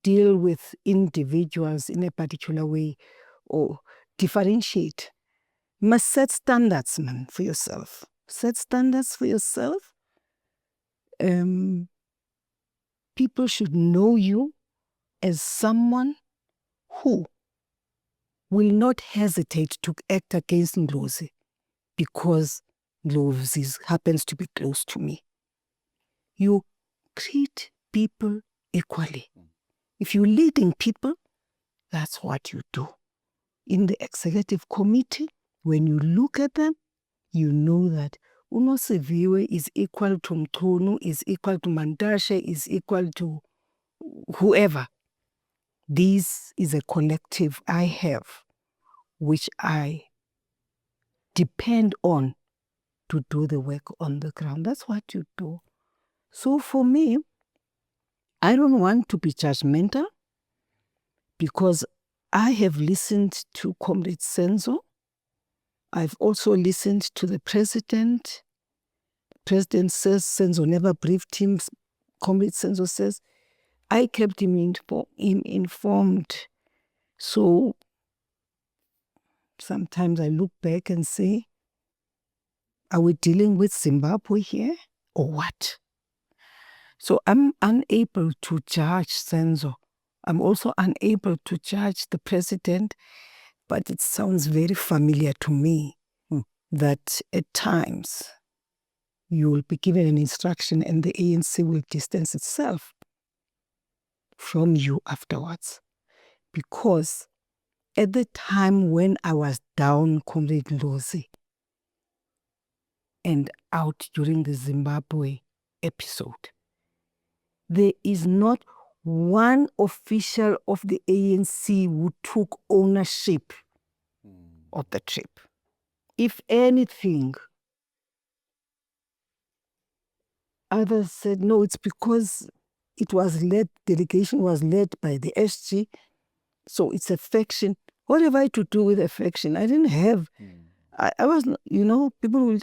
deal with individuals in a particular way or differentiate. You must set standards, man, for yourself. Set standards for yourself. People should know you as someone who will not hesitate to act against Ndlozi because Ndlozi happens to be close to me. You treat people equally. If you're leading people, that's what you do. In the executive committee, when you look at them, you know that Nosiviwe is equal to Mkhunu, is equal to Mandashe, is equal to whoever. This is a collective I have, which I depend on to do the work on the ground. That's what you do. So for me, I don't want to be judgmental, because I have listened to Comrade Senzo. I've also listened to the president. President says Senzo never briefed him. Comrade Senzo says, I kept him informed. So Sometimes I look back and say, are we dealing with Zimbabwe here or what? So I'm unable to judge Senzo. I'm also unable to judge the president, but it sounds very familiar to me that at times you will be given an instruction and the ANC will distance itself from you afterwards. Because at the time when I was down, Comrade Lozi, and out during the Zimbabwe episode, there is not one official of the ANC who took ownership of the trip. If anything, others said, no, it's because delegation was led by the SG, so it's a faction. What have I to do with a faction? I didn't have, I was,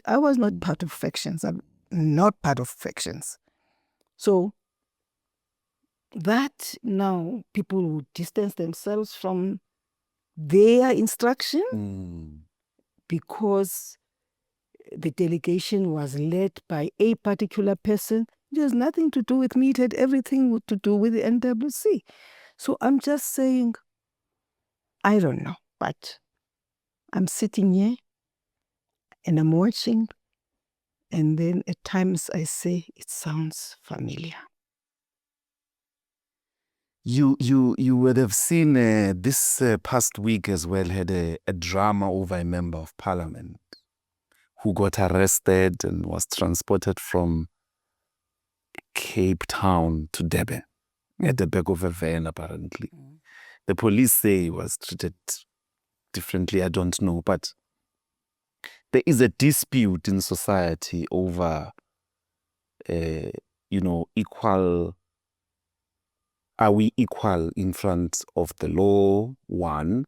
I was not part of factions. I'm not part of factions. So that now people will distance themselves from their instruction because the delegation was led by a particular person. It has nothing to do with me. It had everything to do with the NWC. So I'm just saying, I don't know, but I'm sitting here and I'm watching, and then at times I say, it sounds familiar. You would have seen this past week as well had a drama over a member of parliament who got arrested and was transported from Cape Town to Durban at the back of a van, apparently. The police say he was treated differently, I don't know, but there is a dispute in society over, equal. Are we equal in front of the law? One.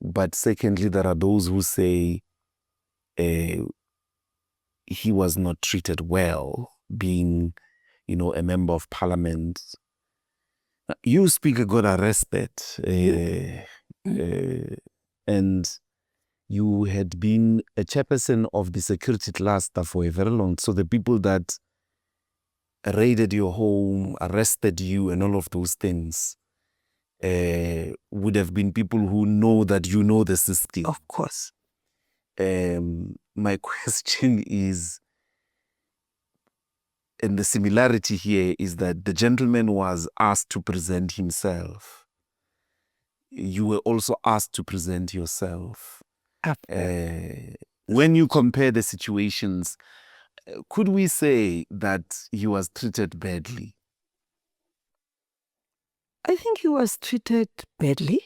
But secondly, there are those who say he was not treated well, being, a member of parliament. You speaker got arrested, and you had been a chairperson of the security cluster for a very long time. So the people that raided your home, arrested you, and all of those things would have been people who know that you know the system. Of course. My question is, and the similarity here is that the gentleman was asked to present himself. You were also asked to present yourself. When you compare the situations, could we say that he was treated badly? I think he was treated badly,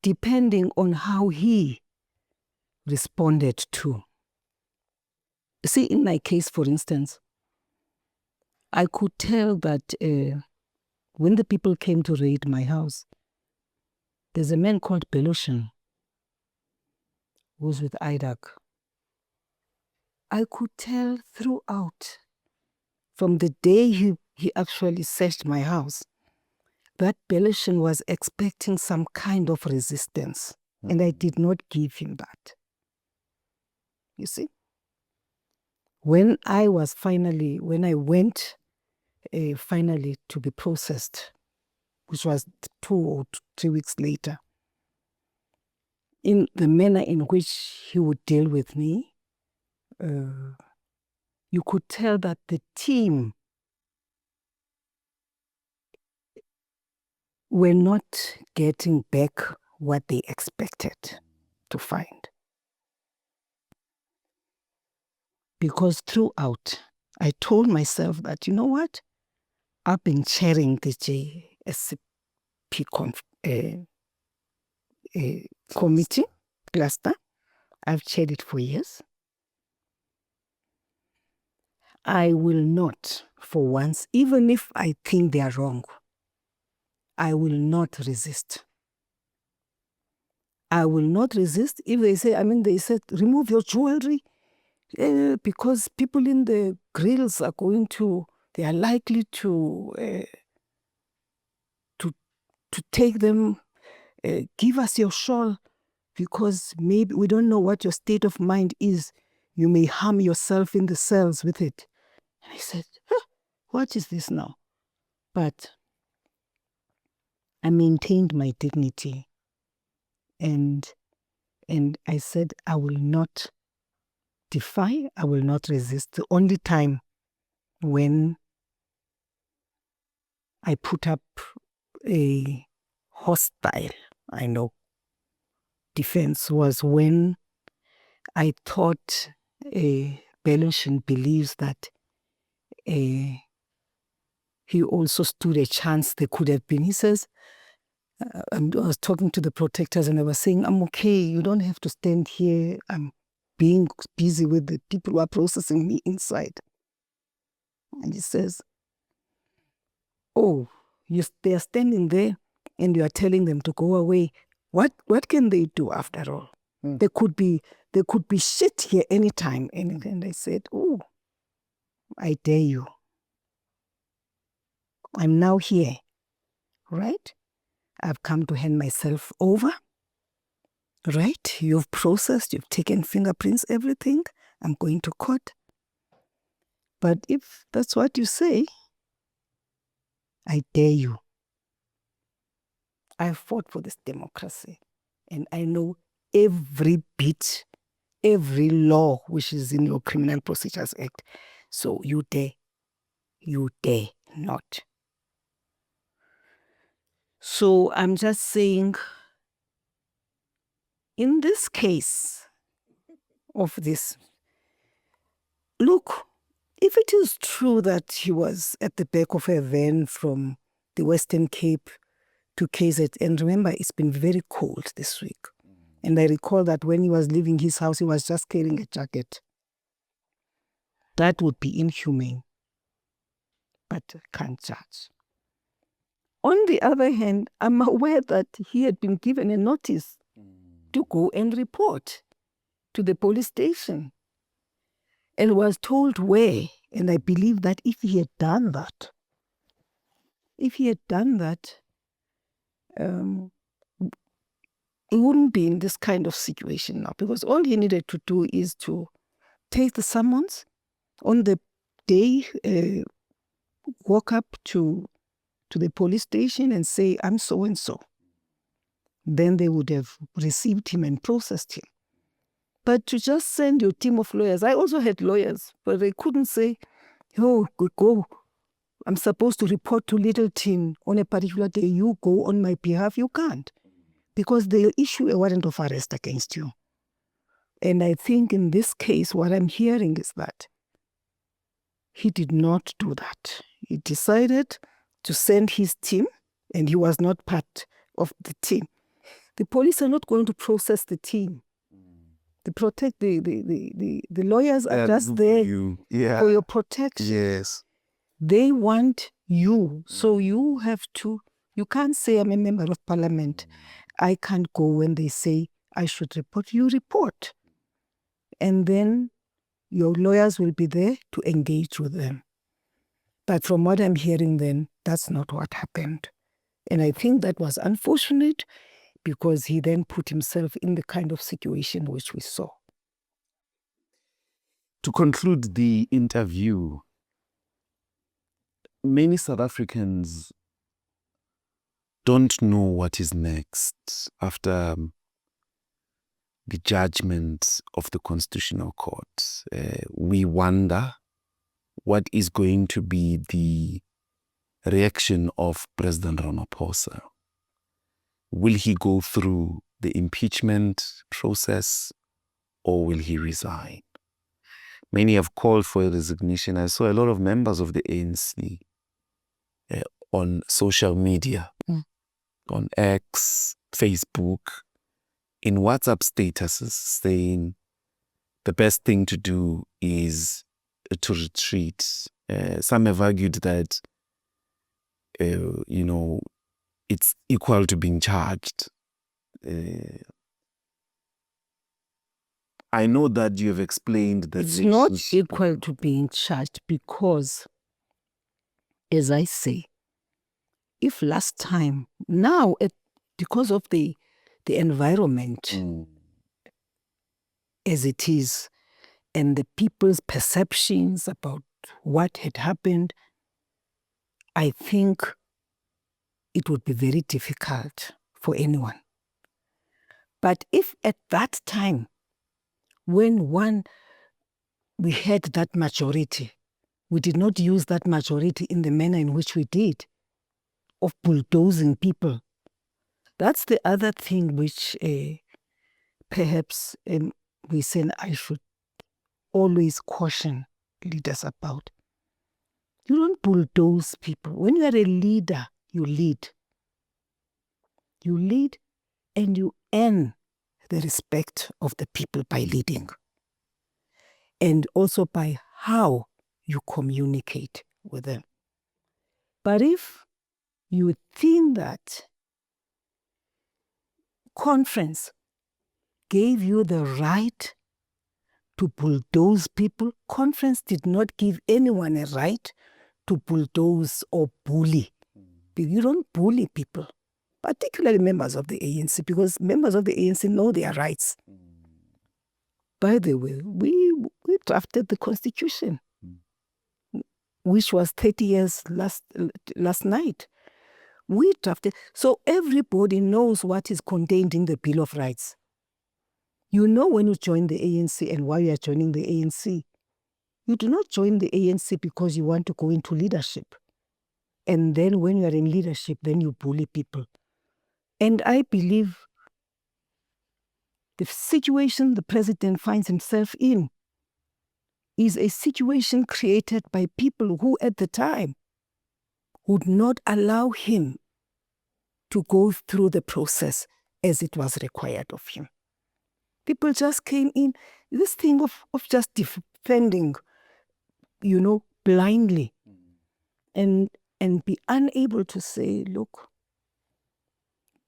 depending on how he responded to. See, in my case, for instance, I could tell that when the people came to raid my house, there's a man called Belushin who's with IDAC. I could tell throughout, from the day he actually searched my house, that Belushin was expecting some kind of resistance, and I did not give him that. You see? When I went finally to be processed, which was 2 or 3 weeks later, in the manner in which he would deal with me, you could tell that the team were not getting back what they expected to find. Because throughout, I told myself that, you know what? I've been chairing the JSP committee cluster. I've chaired it for years. I will not, for once, even if I think they are wrong, I will not resist. I will not resist if they say, they said, remove your jewelry, because people in the grills they are likely to take them, give us your shawl. because maybe we don't know what your state of mind is. You may harm yourself in the cells with it. And I said, what is this now? But I maintained my dignity. And I said, I will not defy, I will not resist. The only time when I put up a hostile, defense was when I thought Belenson believes that he also stood a chance there could have been. He says, I was talking to the protectors and I was saying, I'm okay, you don't have to stand here. I'm being busy with the people who are processing me inside. And he says, oh, they are standing there and you are telling them to go away. What can they do after all? There could be shit here anytime. And I said, oh, I dare you. I'm now here, right? I've come to hand myself over, right? You've processed, you've taken fingerprints, everything. I'm going to court. But if that's what you say, I dare you. I fought for this democracy. And I know every bit, every law which is in your Criminal Procedures Act. So you dare not. So I'm just saying, in this case of this, look, if it is true that he was at the back of a van from the Western Cape to KZN, remember it's been very cold this week. And I recall that when he was leaving his house, he was just carrying a jacket. That would be inhumane. But I can't judge. On the other hand, I'm aware that he had been given a notice to go and report to the police station and was told where. And I believe that if he had done that, he wouldn't be in this kind of situation now, because all he needed to do is to take the summons on the day, walk up to the police station and say, I'm so and so. Then they would have received him and processed him. But to just send your team of lawyers, I also had lawyers, but they couldn't say, oh, go. I'm supposed to report to Littleton on a particular day. You go on my behalf. You can't, because they'll issue a warrant of arrest against you. And I think in this case, what I'm hearing is that he did not do that. He decided to send his team, and he was not part of the team. The police are not going to process the team. They protect the lawyers are just there for your protection. Yes. They want you. So you can't say I'm a member of parliament. I can't go when they say I should report. You report. And then your lawyers will be there to engage with them. But from what I'm hearing then, that's not what happened. And I think that was unfortunate, because he then put himself in the kind of situation which we saw. To conclude the interview, many South Africans don't know what is next after the judgment of the Constitutional Court. We wonder what is going to be the reaction of President Ramaphosa. Will he go through the impeachment process, or will he resign? Many have called for a resignation. I saw a lot of members of the ANC on social media, on X, Facebook, in WhatsApp statuses saying the best thing to do is to retreat. Some have argued that, it's equal to being charged. I know that you have explained that it's not equal to being charged, because, as I say, if last time, now because of the the environment as it is and the people's perceptions about what had happened, I think it would be very difficult for anyone. But if at that time, when we had that majority, we did not use that majority in the manner in which we did, of bulldozing people, that's the other thing which perhaps we say I should always caution leaders about. You don't bulldoze people. When you are a leader, you lead. You lead and you earn the respect of the people by leading. And also by how you communicate with them. But if you think that conference gave you the right to bulldoze people, conference did not give anyone a right to bulldoze or bully. You don't bully people, particularly members of the ANC, because members of the ANC know their rights. By the way, we drafted the Constitution, which was 30 years last night. We drafted, so everybody knows what is contained in the Bill of Rights. You know when you join the ANC and why you are joining the ANC. You do not join the ANC because you want to go into leadership. And then when you are in leadership, then you bully people. And I believe the situation the president finds himself in is a situation created by people who at the time would not allow him to go through the process as it was required of him. People just came in, this thing of just defending, blindly, and be unable to say, look,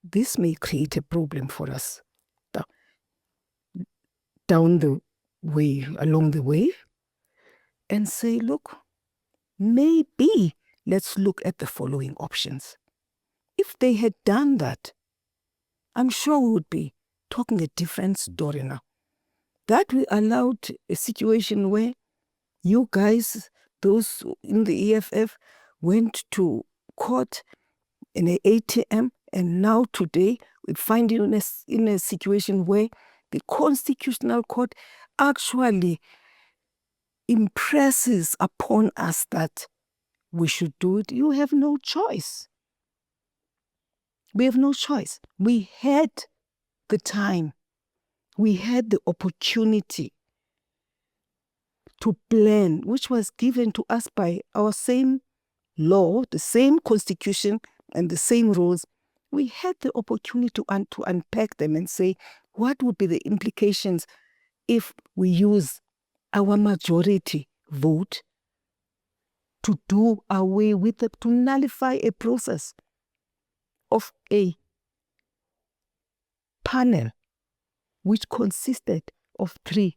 this may create a problem for us down the way, along the way, and say, look, maybe let's look at the following options. If they had done that, I'm sure we would be talking a different story now. That we allowed a situation where you guys, those in the EFF, went to court in an ATM, and now today we find you in a situation where the Constitutional Court actually impresses upon us that we should do it. You have no choice. We have no choice. We had the time. We had the opportunity to plan, which was given to us by our same law, the same constitution, and the same rules. We had the opportunity to unpack them and say, what would be the implications if we use our majority vote to do away with it, to nullify a process of a panel which consisted of 3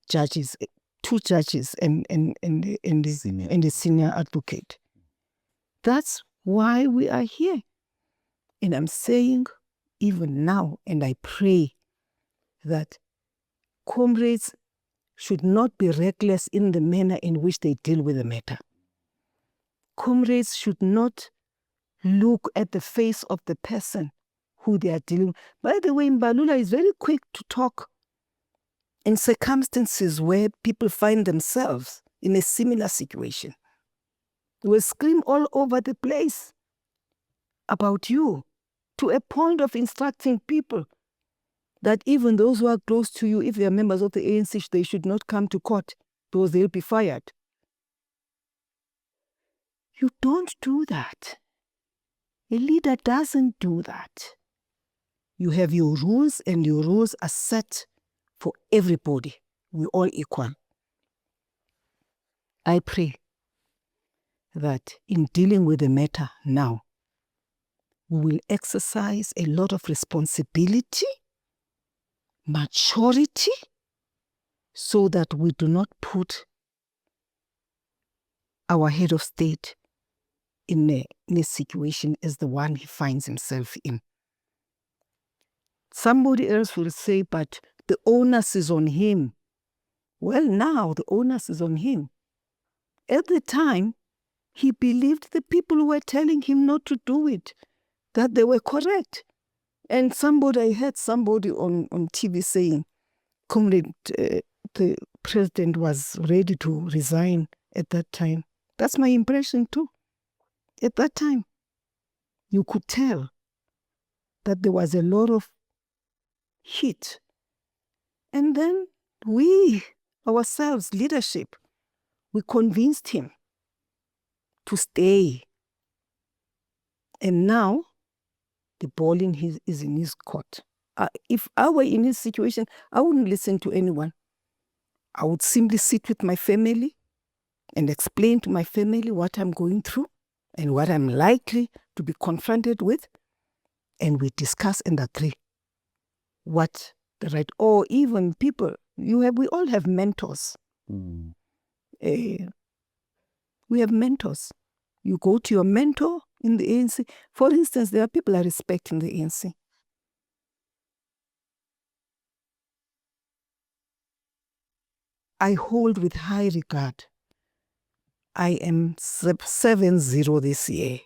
judges, 2 judges and the senior advocate. That's why we are here. And I'm saying even now, and I pray that comrades should not be reckless in the manner in which they deal with the matter. Comrades should not look at the face of the person who they are dealing with. By the way, Mbalula is very quick to talk in circumstances where people find themselves in a similar situation. He will scream all over the place about you, to a point of instructing people that even those who are close to you, if they are members of the ANC, they should not come to court because they'll be fired. You don't do that. A leader doesn't do that. You have your rules, and your rules are set for everybody. We're all equal. I pray that in dealing with the matter now, we will exercise a lot of responsibility, maturity, so that we do not put our head of state in a situation as the one he finds himself in. Somebody else will say, but the onus is on him. Well, now the onus is on him. At the time, he believed the people who were telling him not to do it, that they were correct. And I heard somebody on TV saying, Comrade, the president was ready to resign at that time. That's my impression too. At that time, you could tell that there was a lot of heat. And then we, ourselves, leadership, we convinced him to stay. And now, the ball is in his court. If I were in his situation, I wouldn't listen to anyone. I would simply sit with my family and explain to my family what I'm going through and what I'm likely to be confronted with. And we discuss and agree what the right, or even people, we all have mentors. We have mentors. You go to your mentor in the ANC. For instance, there are people I respect in the ANC. I hold with high regard. I am 7-0 this year.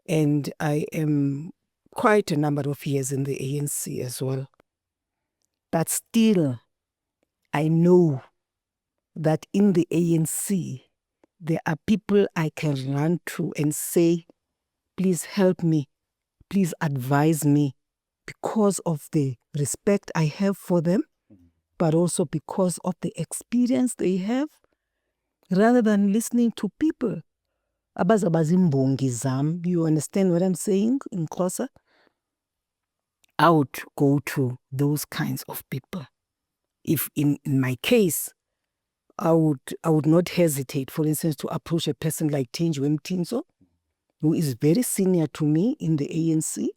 And I am quite a number of years in the ANC as well. But still, I know that in the ANC, there are people I can run to and say, please help me, please advise me, because of the respect I have for them, but also because of the experience they have, rather than listening to people. You understand what I'm saying in Xhosa? I would go to those kinds of people. If in my case, I would not hesitate, for instance, to approach a person like Thenjiwe Mtinso, who is very senior to me in the ANC,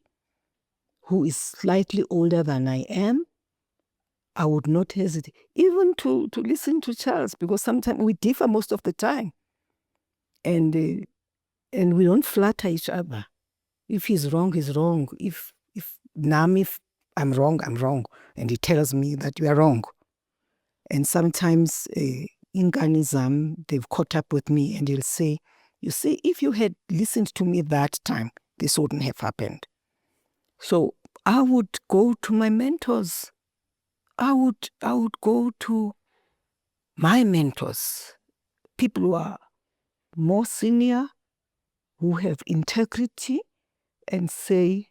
who is slightly older than I am. I would not hesitate, even to listen to Charles, because sometimes we differ most of the time. And we don't flatter each other. If he's wrong, he's wrong. If I'm wrong, I'm wrong. And he tells me that you are wrong. And sometimes in Ghanizam, they've caught up with me and he'll say, you see, if you had listened to me that time, this wouldn't have happened. So I would go to my mentors. I would go to my mentors, people who are more senior, who have integrity, and say,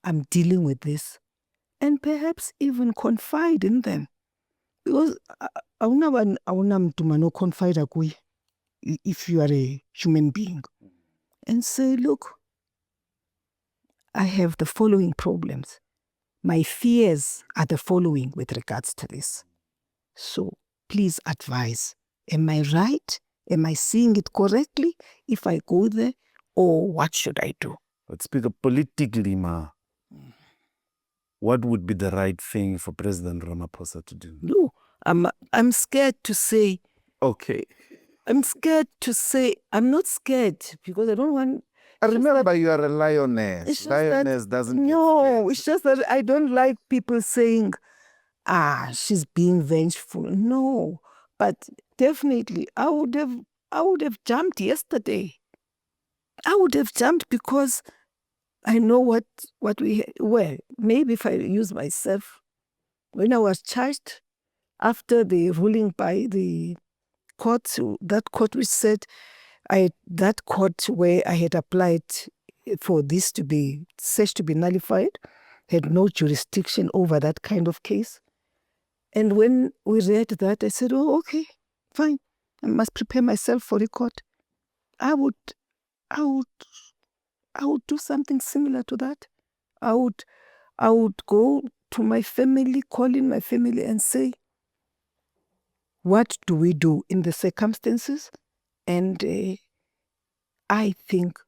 I'm dealing with this. And perhaps even confide in them. Because I will confide if you are a human being. And say, look, I have the following problems. My fears are the following with regards to this. So please advise. Am I right? Am I seeing it correctly if I go there? Or what should I do? But Speaker, politically, what would be the right thing for President Ramaphosa to do? No, I'm scared to say. Okay. I'm scared to say. I'm not scared because I don't want. I remember you are a lioness. Lioness doesn't. No, it's just that I don't like people saying, she's being vengeful. No, but definitely I would have jumped yesterday. I would have jumped because I know what well, maybe if I use myself, when I was charged after the ruling by the court, that court which said that court where I had applied for this to be search to be nullified had no jurisdiction over that kind of case. And when we read that, I said, oh, okay, fine. I must prepare myself for the court. I would do something similar to that. I would go to my family, call in my family and say, what do we do in the circumstances? And I think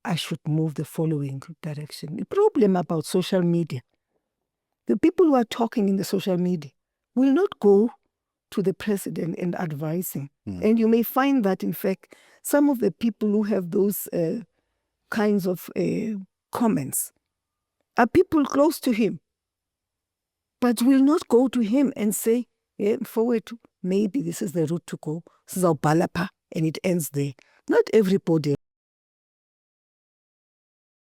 I should move the following direction. The problem about social media, the people who are talking in the social media will not go to the president and advise him. And you may find that, in fact, some of the people who have those kinds of comments are people close to him, but will not go to him and say, yeah, forward, maybe this is the route to go. Sizawubhala pha, and it ends there. Not everybody